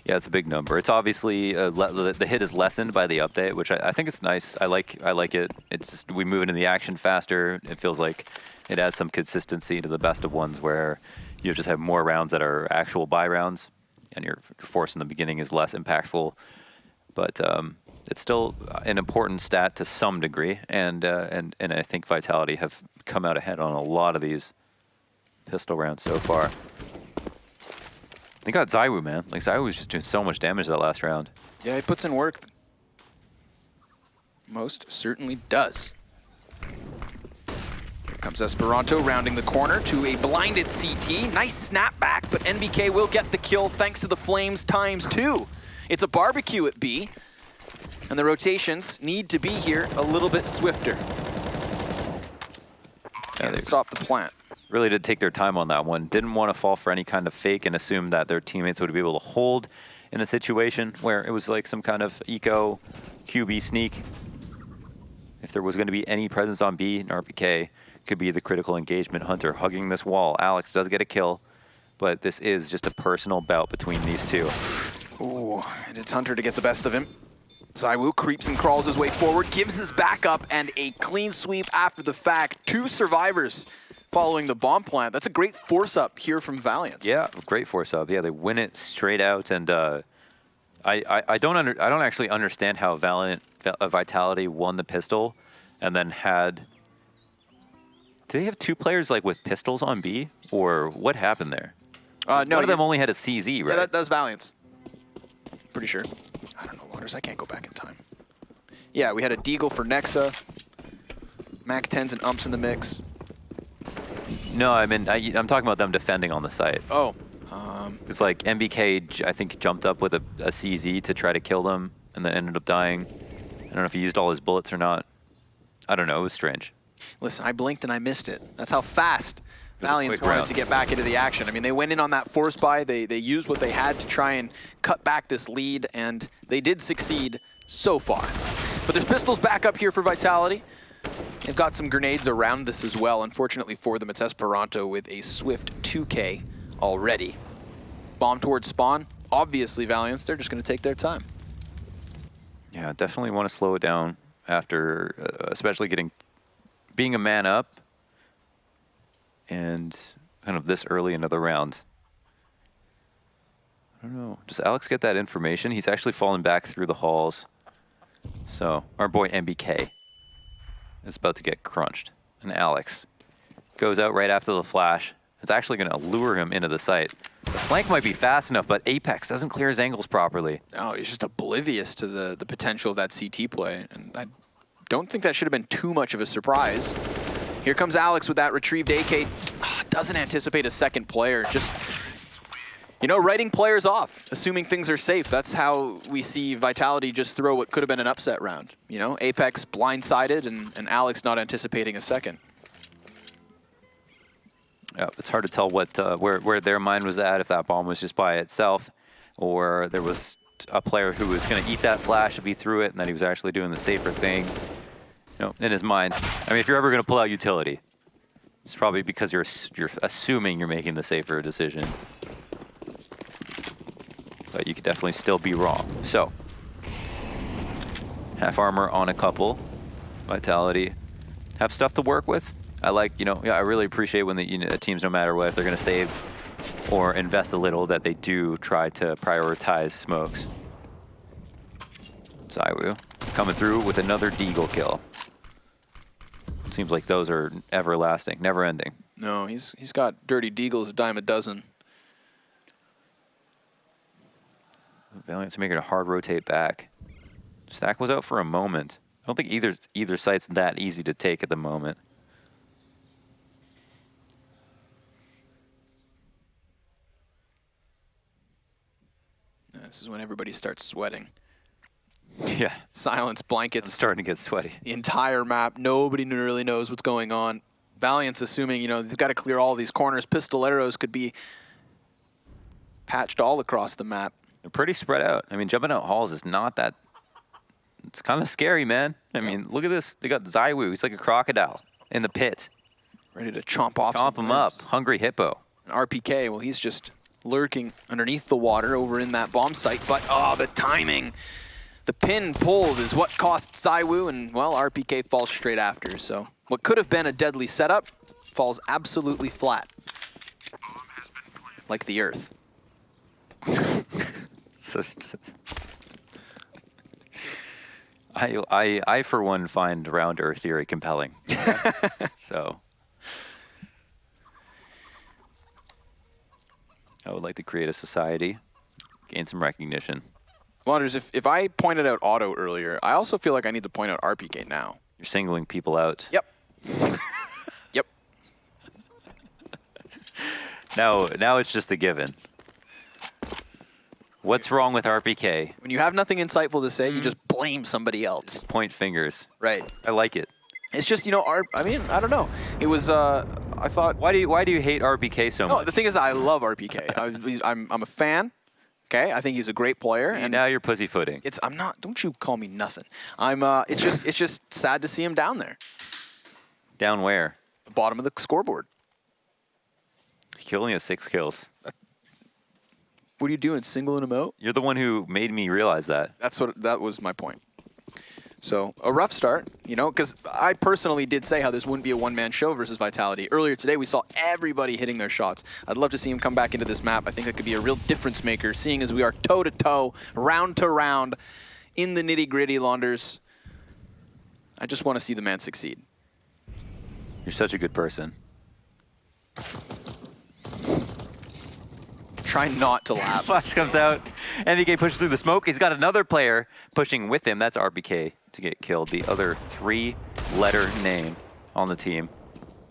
Yeah, it's a big number. It's obviously the hit is lessened by the update, which I think it's nice. I like it. It's just we move into the action faster. It feels like it adds some consistency to the best of ones, where you just have more rounds that are actual buy rounds, and your force in the beginning is less impactful. But it's still an important stat to some degree, and I think Vitality have come out ahead on a lot of these pistol rounds so far. They got ZywOo, man. Like, ZywOo was just doing so much damage that last round. Yeah, he puts in work. Most certainly does. Here comes Esperanto rounding the corner to a blinded CT. Nice snapback, but NBK will get the kill thanks to the Flames ×2. It's a barbecue at B, and the rotations need to be here a little bit swifter. Can't stop the plant. Really did take their time on that one. Didn't want to fall for any kind of fake and assume that their teammates would be able to hold in a situation where it was like some kind of eco QB sneak. If there was going to be any presence on B, an RPK could be the critical engagement. Hunter hugging this wall. Alex does get a kill, but this is just a personal bout between these two. Ooh, and it's Hunter to get the best of him. ZywOo creeps and crawls his way forward, gives his back up, and a clean sweep after the fact. 2 survivors following the bomb plant. That's a great force up here from Valiance. Yeah, great force up. Yeah, they win it straight out, and I don't actually understand how Vitality won the pistol, and then had. Did they have 2 players like with pistols on B, or what happened there? No, one of them only had a CZ, right? Yeah, that was Valiance. Pretty sure. I don't know, Waters. I can't go back in time. Yeah, we had a Deagle for Nexa, Mac 10s and umps in the mix. No, I mean, I'm talking about them defending on the site. Oh. It's like MBK, I think, jumped up with a CZ to try to kill them, and then ended up dying. I don't know if he used all his bullets or not. I don't know. It was strange. Listen, I blinked and I missed it. That's how fast Valiance wanted to get back into the action. I mean, they went in on that force buy. They used what they had to try and cut back this lead, and they did succeed so far. But there's pistols back up here for Vitality. They've got some grenades around this as well. Unfortunately for them, it's Esperanto with a swift 2K already. Bomb towards spawn. Obviously, Valiance, they're just going to take their time. Yeah, definitely want to slow it down after, especially being a man up and kind of this early into the round. I don't know. Does Alex get that information? He's actually fallen back through the halls. So our boy MBK is about to get crunched. And Alex goes out right after the flash. It's actually going to lure him into the site. The flank might be fast enough, but Apex doesn't clear his angles properly. No, he's just oblivious to the potential of that CT play. And I don't think that should have been too much of a surprise. Here comes Alex with that retrieved AK. Doesn't anticipate a second player. Just, you know, writing players off, assuming things are safe. That's how we see Vitality just throw what could have been an upset round. You know, Apex blindsided and Alex not anticipating a second. Yeah, it's hard to tell what where their mind was at, if that bomb was just by itself, or there was a player who was going to eat that flash if he threw it, and that he was actually doing the safer thing. You know, in his mind. I mean, if you're ever going to pull out utility, it's probably because you're assuming you're making the safer decision. But you could definitely still be wrong. So, half armor on a couple. Vitality have stuff to work with. I like, you know, yeah, I really appreciate when the teams, no matter what, if they're going to save or invest a little, that they do try to prioritize smokes. ZywOo coming through with another Deagle kill. Seems like those are everlasting, never ending. No, he's got dirty Deagles a dime a dozen. Valiance making a hard rotate back. Stack was out for a moment. I don't think either site's that easy to take at the moment. This is when everybody starts sweating. Yeah. Silence blankets. It's starting to get sweaty. The entire map. Nobody really knows what's going on. Valiance assuming, you know, they've got to clear all these corners. Pistoleros could be patched all across the map. They're pretty spread out. I mean, jumping out halls is not that... It's kind of scary, man. I mean, look at this. They got ZywOo. He's like a crocodile in the pit. Ready to chomp off Chomp him up. Hungry hippo. And RPK, well, he's just lurking underneath the water over in that bomb site. But, oh, the timing. The pin pulled is what cost ZywOo, and, well, RPK falls straight after. So what could have been a deadly setup falls absolutely flat. Like the Earth. I for one find round Earth theory compelling. So I would like to create a society, gain some recognition. Wonders, if I pointed out Otto earlier, I also feel like I need to point out RPK now. You're singling people out. Yep. Yep. Now it's just a given. What's wrong with RPK? When you have nothing insightful to say, you just blame somebody else. Point fingers. Right. I like it. It's just, you know, I mean, I don't know. It was, I thought... Why do you hate RPK so much? No, the thing is, I love RPK. I'm a fan. Okay, I think he's a great player. See, and now you're pussyfooting. I'm not. Don't you call me nothing. It's just sad to see him down there. Down where? The bottom of the scoreboard. He only has 6 kills. What are you doing, singling him out? You're the one who made me realize that. That was my point. So a rough start, you know, because I personally did say how this wouldn't be a one-man show versus Vitality. Earlier today, we saw everybody hitting their shots. I'd love to see him come back into this map. I think that could be a real difference maker, seeing as we are toe-to-toe, round-to-round, in the nitty-gritty, Launders. I just want to see the man succeed. You're such a good person. Try not to laugh. Flash comes out. MVK pushes through the smoke. He's got another player pushing with him. That's RBK to get killed. The other 3-letter name on the team.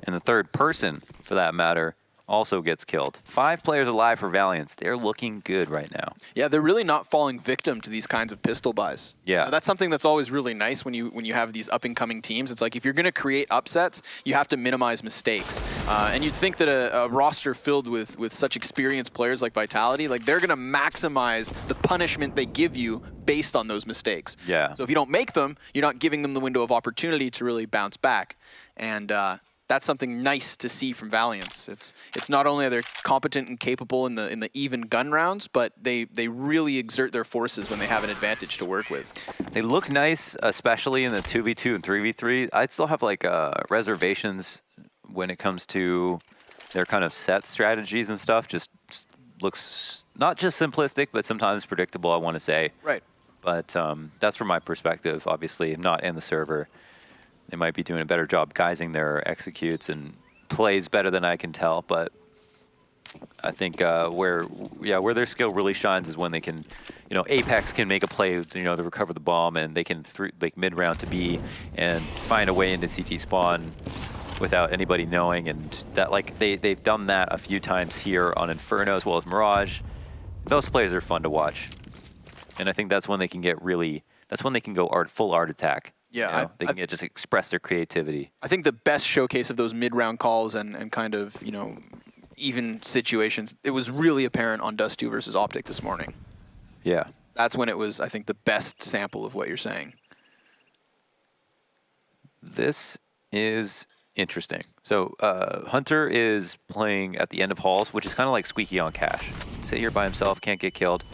And the third person, for that matter, also gets killed. 5 players alive for Valiance. They're looking good right now. Yeah, they're really not falling victim to these kinds of pistol buys. Yeah. You know, that's something that's always really nice when you have these up-and-coming teams. It's like if you're going to create upsets, you have to minimize mistakes. And you'd think that a roster filled with such experienced players like Vitality, like they're going to maximize the punishment they give you based on those mistakes. Yeah. So if you don't make them, you're not giving them the window of opportunity to really bounce back. And that's something nice to see from Valiance. It's not only are they competent and capable in the even gun rounds, but they really exert their forces when they have an advantage to work with. They look nice, especially in the 2v2 and 3v3. I'd still have like reservations when it comes to their kind of set strategies and stuff. Just looks not just simplistic, but sometimes predictable, I want to say. Right. But that's from my perspective. Obviously, I'm not in the server. They might be doing a better job guising their executes and plays better than I can tell, but I think where their skill really shines is when they can, you know, Apex can make a play, you know, to recover the bomb, and they can like mid-round to B and find a way into CT spawn without anybody knowing, and that like they've done that a few times here on Inferno as well as Mirage. Those plays are fun to watch, and I think that's when they can get really. That's when they can go full art attack. Yeah, you know? They can just express their creativity. I think the best showcase of those mid-round calls and kind of even situations, it was really apparent on Dust 2 versus Optic this morning. Yeah, that's when it was, I think, the best sample of what you're saying. This is interesting. So Hunter is playing at the end of halls, which is kind of like Squeaky on Cash. Sit here by himself, can't get killed.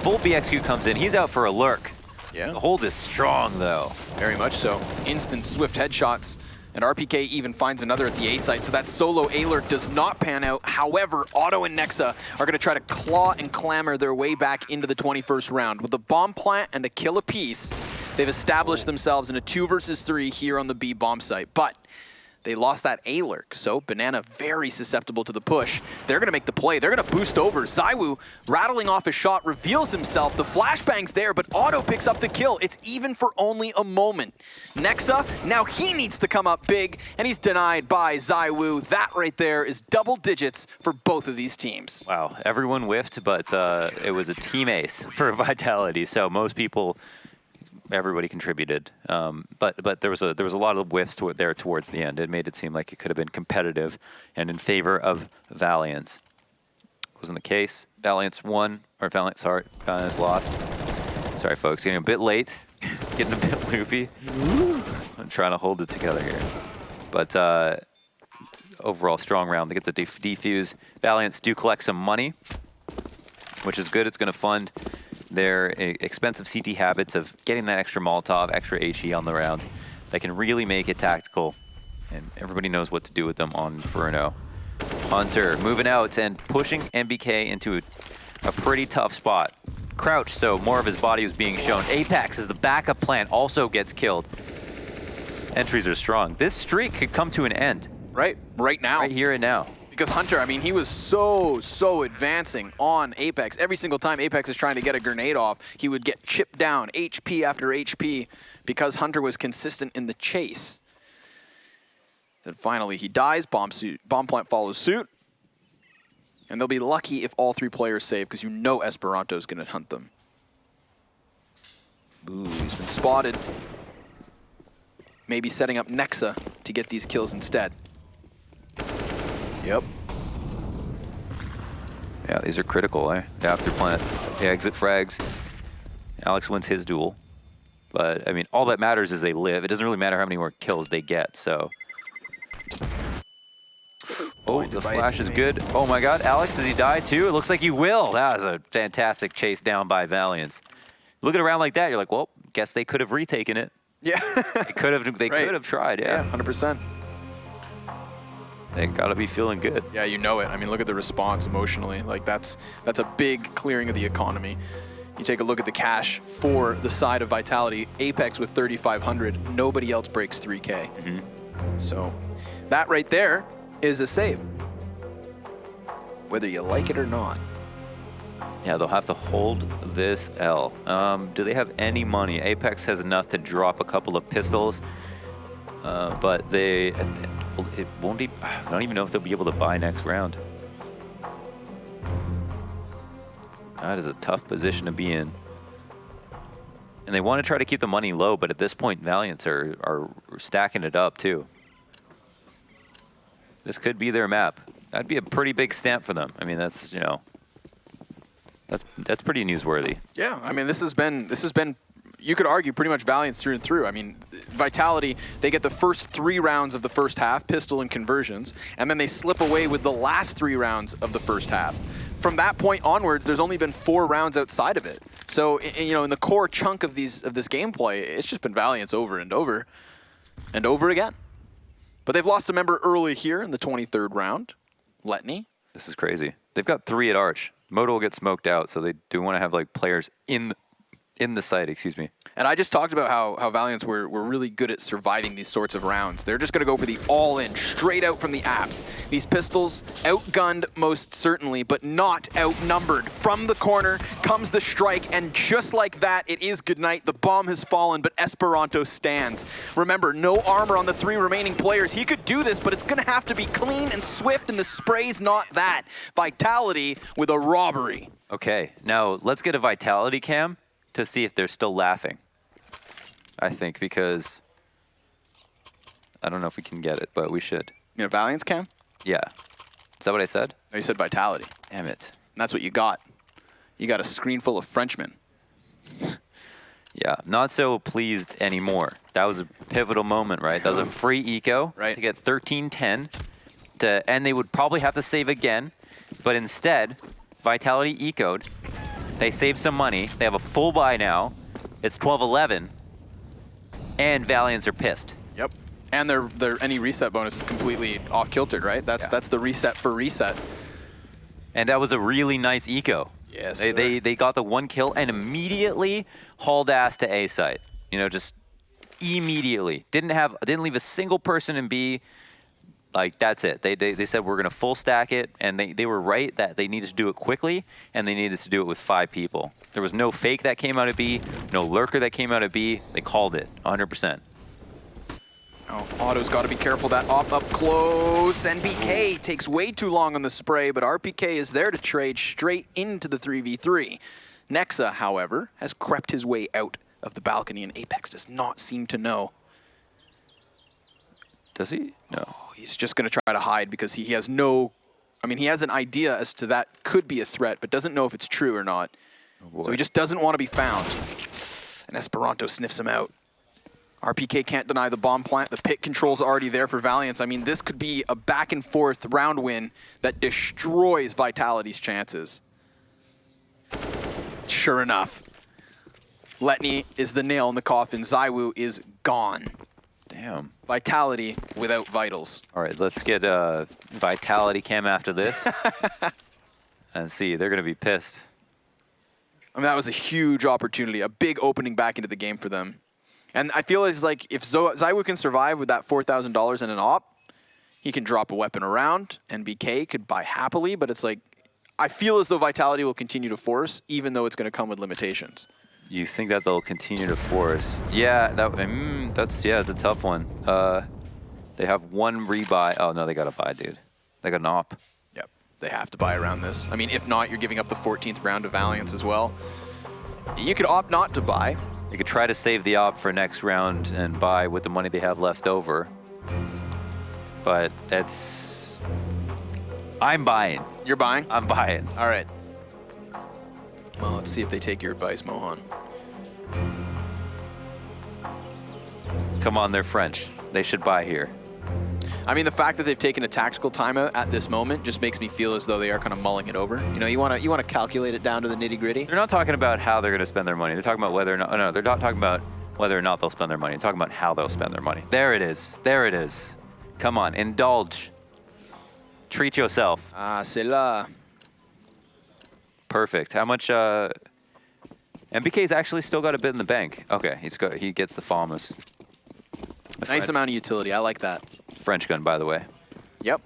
Full BXQ comes in. He's out for a lurk. Yeah. The hold is strong, though. Very much so. Instant swift headshots. And RPK even finds another at the A site, so that solo A-lurk does not pan out. However, Otto and Nexa are going to try to claw and clamor their way back into the 21st round. With a bomb plant and a kill apiece, they've established themselves in a 2 versus 3 here on the B bomb site. But they lost that A-lurk, so Banana very susceptible to the push. They're going to make the play. They're going to boost over. ZywOo, rattling off a shot, reveals himself. The flashbang's there, but Otto picks up the kill. It's even for only a moment. Nexa, now he needs to come up big, and he's denied by ZywOo. That right there is double digits for both of these teams. Wow, everyone whiffed, but it was a team ace for Vitality, so most people... Everybody contributed, but there was a lot of whiffs there towards the end. It made it seem like it could have been competitive and in favor of Valiance. Wasn't the case. Valiance won, or Valiance lost. Sorry, folks, getting a bit late, getting a bit loopy. I'm trying to hold it together here, but overall strong round. They get the defuse. Valiance do collect some money, which is good. It's going to fund their expensive CT habits of getting that extra Molotov, extra HE on the round. They can really make it tactical, and everybody knows what to do with them on Inferno. Hunter moving out and pushing MBK into a pretty tough spot. Crouch, so more of his body was being shown. Apex as the backup plant also gets killed. Entries are strong. This streak could come to an end. Right now. Right here and now. Because Hunter, I mean, he was so advancing on Apex. Every single time Apex is trying to get a grenade off, he would get chipped down, HP after HP, because Hunter was consistent in the chase. Then finally he dies, bomb plant follows suit, and they'll be lucky if all 3 players save, because you know Esperanto's going to hunt them. Ooh, he's been spotted. Maybe setting up Nexa to get these kills instead. Yep. Yeah, these are critical, eh? The after plants, the exit frags. Alex wins his duel. But, I mean, all that matters is they live. It doesn't really matter how many more kills they get, so. Oh, the flash is good. Oh my god, Alex, does he die too? It looks like he will. That was a fantastic chase down by Valiance. Looking around like that, you're like, well, guess they could have retaken it. Yeah. They could have tried, yeah. 100%. They gotta be feeling good. Yeah, you know it. I mean, look at the response emotionally. Like that's a big clearing of the economy. You take a look at the cash for the side of Vitality. Apex with 3,500. Nobody else breaks 3K. So that right there is a save, whether you like it or not. Yeah, they'll have to hold this L. Do they have any money? Apex has enough to drop a couple of pistols, but it won't even, I don't even know if they'll be able to buy next round. That is a tough position to be in. And they want to try to keep the money low, but at this point, Valiance are stacking it up too. This could be their map. That'd be a pretty big stamp for them. I mean, that's, you know, that's pretty newsworthy. Yeah, I mean, this has been, you could argue pretty much Valiance through and through. I mean, Vitality, they get the first 3 rounds of the first half, pistol and conversions, and then they slip away with the last 3 rounds of the first half. From that point onwards, there's only been 4 rounds outside of it. So, you know, in the core chunk of this gameplay, it's just been Valiance over and over and over again. But they've lost a member early here in the 23rd round, Letney. This is crazy. They've got 3 at Arch. Moto will get smoked out, so they do want to have like players in In the site, excuse me. And I just talked about how Valiance were really good at surviving these sorts of rounds. They're just going to go for the all-in, straight out from the apps. These pistols, outgunned most certainly, but not outnumbered. From the corner comes the strike, and just like that, it is goodnight. The bomb has fallen, but Esperanto stands. Remember, no armor on the 3 remaining players. He could do this, but it's going to have to be clean and swift, and the spray's not that. Vitality with a robbery. Okay, now let's get a Vitality cam to see if they're still laughing. I think, because I don't know if we can get it, but we should. You know, Valiance cam? Yeah. Is that what I said? No, you said Vitality. Damn it. And that's what you got. You got a screen full of Frenchmen. Yeah, not so pleased anymore. That was a pivotal moment, right? That was a free eco right. to get 13-10, and they would probably have to save again, but instead, Vitality ecoed. They saved some money. They have a full buy now. It's 12-11, and Valiants are pissed. Yep. And their any reset bonus is completely off-kiltered, right? That's the reset for reset. And that was a really nice eco. Yes. They got the 1 kill and immediately hauled ass to A site. You know, just immediately. Didn't leave a single person in B. Like, that's it. They said we're gonna full stack it, and they were right that they needed to do it quickly, and they needed to do it with 5 people. There was no fake that came out of B, no lurker that came out of B. They called it 100%. Oh, Otto's got to be careful. That op up close. NBK takes way too long on the spray, but RPK is there to trade straight into the 3v3. Nexa, however, has crept his way out of the balcony, and Apex does not seem to know. Does he? No. Oh, he's just going to try to hide because he has no... I mean, he has an idea as to that could be a threat, but doesn't know if it's true or not. Oh, so he just doesn't want to be found. And Esperanto sniffs him out. RPK can't deny the bomb plant. The pit control's already there for Valiance. I mean, this could be a back-and-forth round win that destroys Vitality's chances. Sure enough, Letney is the nail in the coffin. ZywOo is gone. Damn. Vitality without vitals. All right, let's get a Vitality cam after this. And see, they're going to be pissed. I mean, that was a huge opportunity, a big opening back into the game for them. And I feel it's like if ZywOo can survive with that $4,000 and an op, he can drop a weapon around, and BK could buy happily, but it's like, I feel as though Vitality will continue to force, even though it's going to come with limitations. You think that they'll continue to force? Yeah, it's a tough one. They have 1 rebuy. Oh no, they got a buy, dude. They got an op. Yep, they have to buy around this. I mean, if not, you're giving up the 14th round to Valiance as well. You could opt not to buy. You could try to save the op for next round and buy with the money they have left over. But it's... I'm buying. You're buying? I'm buying. All right. Well, let's see if they take your advice, Mohan. Come on, they're French. They should buy here. I mean, the fact that they've taken a tactical timeout at this moment just makes me feel as though they are kind of mulling it over. You know, you want to calculate it down to the nitty-gritty. They're not talking about how they're going to spend their money. They're talking about whether or not... No, they're not talking about whether or not they'll spend their money. They're talking about how they'll spend their money. There it is. There it is. Come on, indulge. Treat yourself. Ah, c'est là. Perfect. How much... MBK's actually still got a bit in the bank. Okay, he gets the FAMAs. Nice amount of utility. I like that. French gun, by the way. Yep.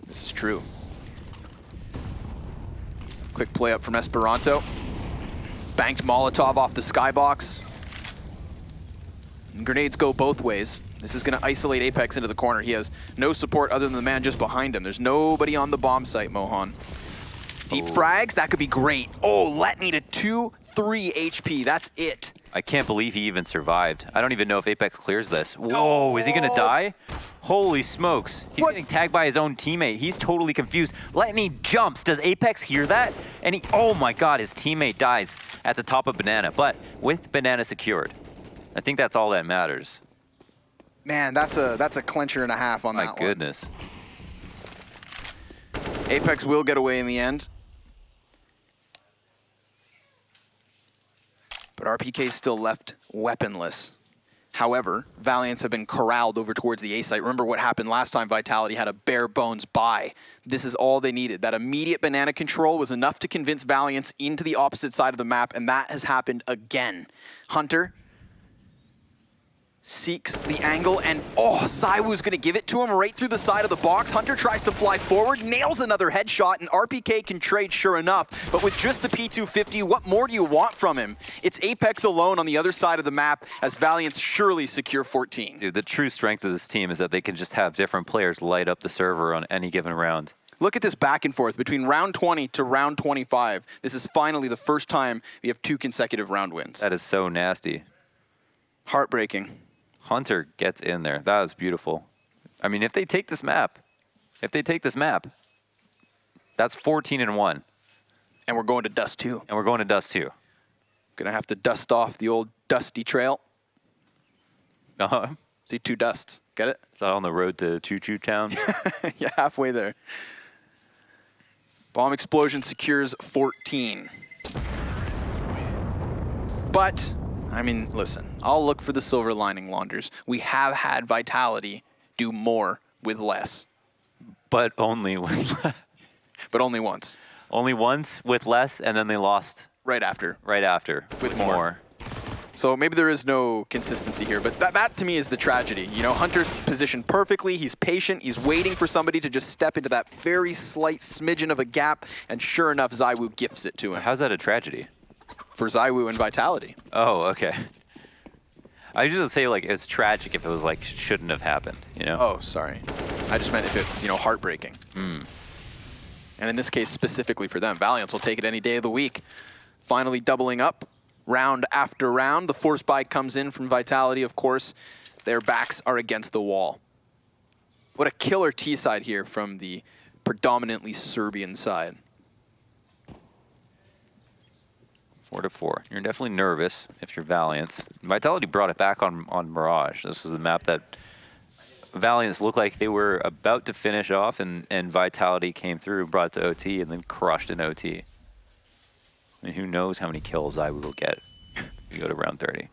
This is true. Quick play up from Esperanto. Banked Molotov off the skybox. And grenades go both ways. This is going to isolate Apex into the corner. He has no support other than the man just behind him. There's nobody on the bomb site, Mohan. Deep frags, that could be great. Oh, Letney to 2-3 HP. That's it. I can't believe he even survived. I don't even know if Apex clears this. Whoa, is he going to die? Holy smokes. He's getting tagged by his own teammate. He's totally confused. Letney jumps. Does Apex hear that? And oh my God, his teammate dies at the top of Banana, but with Banana secured. I think that's all that matters. Man, that's a clincher and a half on that one. My goodness. Apex will get away in the end. But RPK is still left weaponless. However, Valiance have been corralled over towards the A site. Remember what happened last time Vitality had a bare bones buy. This is all they needed. That immediate banana control was enough to convince Valiance into the opposite side of the map, and that has happened again. Hunter seeks the angle, and ZywOo's gonna give it to him right through the side of the box. Hunter tries to fly forward, nails another headshot, and RPK can trade sure enough. But with just the P250, what more do you want from him? It's Apex alone on the other side of the map as Valiance surely secure 14. Dude, the true strength of this team is that they can just have different players light up the server on any given round. Look at this back and forth between round 20 to round 25. This is finally the first time we have 2 consecutive round wins. That is so nasty. Heartbreaking. Hunter gets in there. That is beautiful. I mean, if they take this map, that's 14-1. And we're going to Dust 2. And we're going to Dust 2. Gonna have to dust off the old dusty trail. See 2 dusts. Get it? Is that on the road to Choo Choo Town? Yeah, halfway there. Bomb explosion secures 14. But, I mean, listen, I'll look for the silver lining, Launders. We have had Vitality do more with less. But only with less. But only once. Only once with less, and then they lost. Right after. Right after. With more. So maybe there is no consistency here, but that to me is the tragedy. You know, Hunter's positioned perfectly. He's patient. He's waiting for somebody to just step into that very slight smidgen of a gap, and sure enough, ZywOo gifts it to him. How's that a tragedy? For ZywOo and Vitality. Oh, okay. I usually say, like, it's tragic if it was, like, shouldn't have happened, you know? Oh, sorry. I just meant if it's, you know, heartbreaking. And in this case, specifically for them, Valiance will take it any day of the week. Finally doubling up. Round after round, the force buy comes in from Vitality, of course. Their backs are against the wall. What a killer T side here from the predominantly Serbian side. 4-4. You're definitely nervous if you're Valiance. Vitality brought it back on Mirage. This was a map that Valiance looked like they were about to finish off, and Vitality came through, brought it to OT, and then crushed in OT. I mean, who knows how many kills I will get if we go to round 30.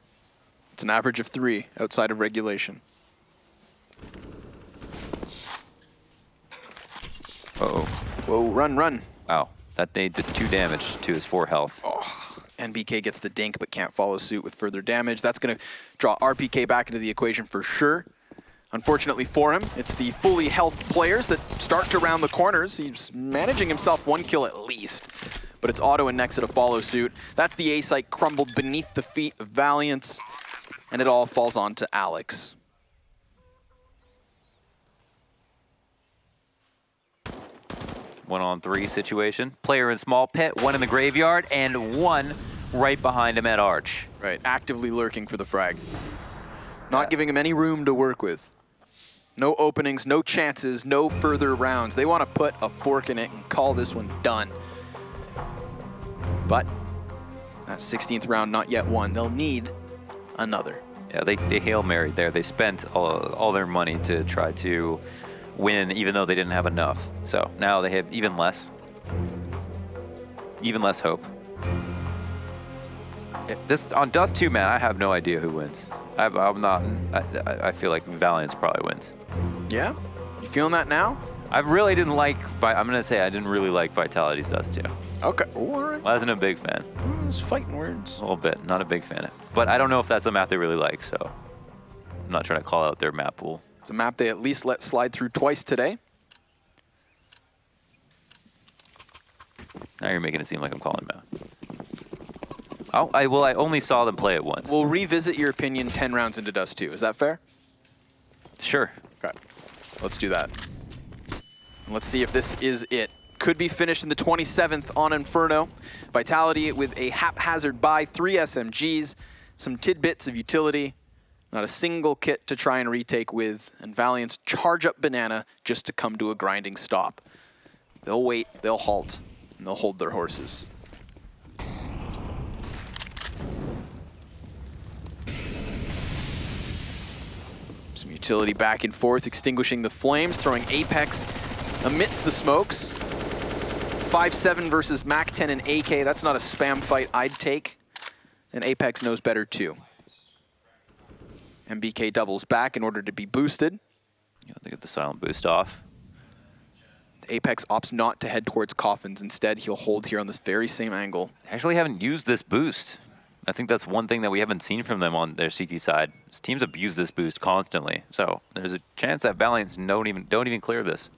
It's an average of 3 outside of regulation. Uh-oh. Whoa, run. Wow. That did 2 damage to his 4 health. Oh, NBK gets the dink but can't follow suit with further damage. That's going to draw RPK back into the equation for sure. Unfortunately for him, it's the fully healthed players that start to round the corners. He's managing himself 1 kill at least. But it's Otto and Nexa to follow suit. That's the A site crumbled beneath the feet of Valiance, and it all falls on to Alex. One on 3 situation. Player in small pit, 1 in the graveyard, and 1 right behind him at Arch. Right, actively lurking for the frag. Not giving him any room to work with. No openings, no chances, no further rounds. They want to put a fork in it and call this one done. But that 16th round not yet won. They'll need another. Yeah, they Hail Married there. They spent all their money to try to win, even though they didn't have enough. So now they have even less hope. This on Dust 2, man, I have no idea who wins. I feel like Valiance probably wins. Yeah? You feeling that now? I really didn't like, I'm going to say I didn't really like Vitality's Dust 2. Okay. Ooh, all right. Wasn't a big fan. It's fighting words. A little bit. Not a big fan. But I don't know if that's a map they really like, so I'm not trying to call out their map pool. It's a map they at least let slide through twice today. Now you're making it seem like I'm calling them out. I only saw them play it once. We'll revisit your opinion 10 rounds into Dust 2. Is that fair? Sure. Okay. Let's do that. Let's see if this is it. Could be finished in the 27th on Inferno. Vitality with a haphazard buy, 3 SMGs, some tidbits of utility, not a single kit to try and retake with, and Valiance charge up Banana just to come to a grinding stop. They'll wait, they'll halt, and they'll hold their horses. Some utility back and forth, extinguishing the flames, throwing Apex amidst the smokes. 5-7 versus MAC-10 and AK. That's not a spam fight I'd take. And Apex knows better too. MBK doubles back in order to be boosted. Yeah, they get the silent boost off. Apex opts not to head towards coffins. Instead, he'll hold here on this very same angle. They actually haven't used this boost. I think that's one thing that we haven't seen from them on their CT side. Teams abuse this boost constantly, so there's a chance that Valiance don't even clear this.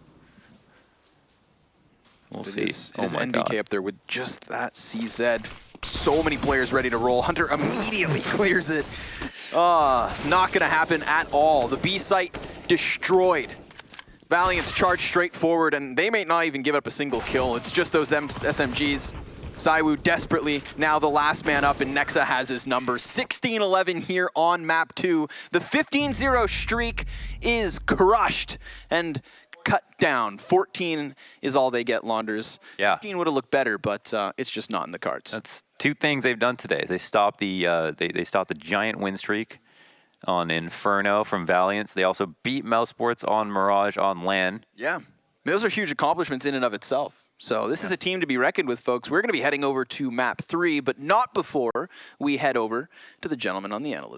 We'll see. It is Oh my NBK God. up there with just that CZ. So many players ready to roll. Hunter immediately clears it. Not gonna happen at all. The B site destroyed. Valiance charged straight forward, and they may not even give up a single kill. It's just those SMGs. ZywOo desperately, now the last man up, and Nexa has his number. 16-11 here on map 2. The 15-0 streak is crushed and cut down. 14 is all they get, Launders. Yeah. 15 would have looked better, but it's just not in the cards. That's two things they've done today. They stopped the they stopped the giant win streak on Inferno from Valiance. They also beat Mousesports on Mirage on LAN. Yeah, those are huge accomplishments in and of itself. So this is a team to be reckoned with, folks. We're going to be heading over to map 3, but not before we head over to the gentleman on the analyst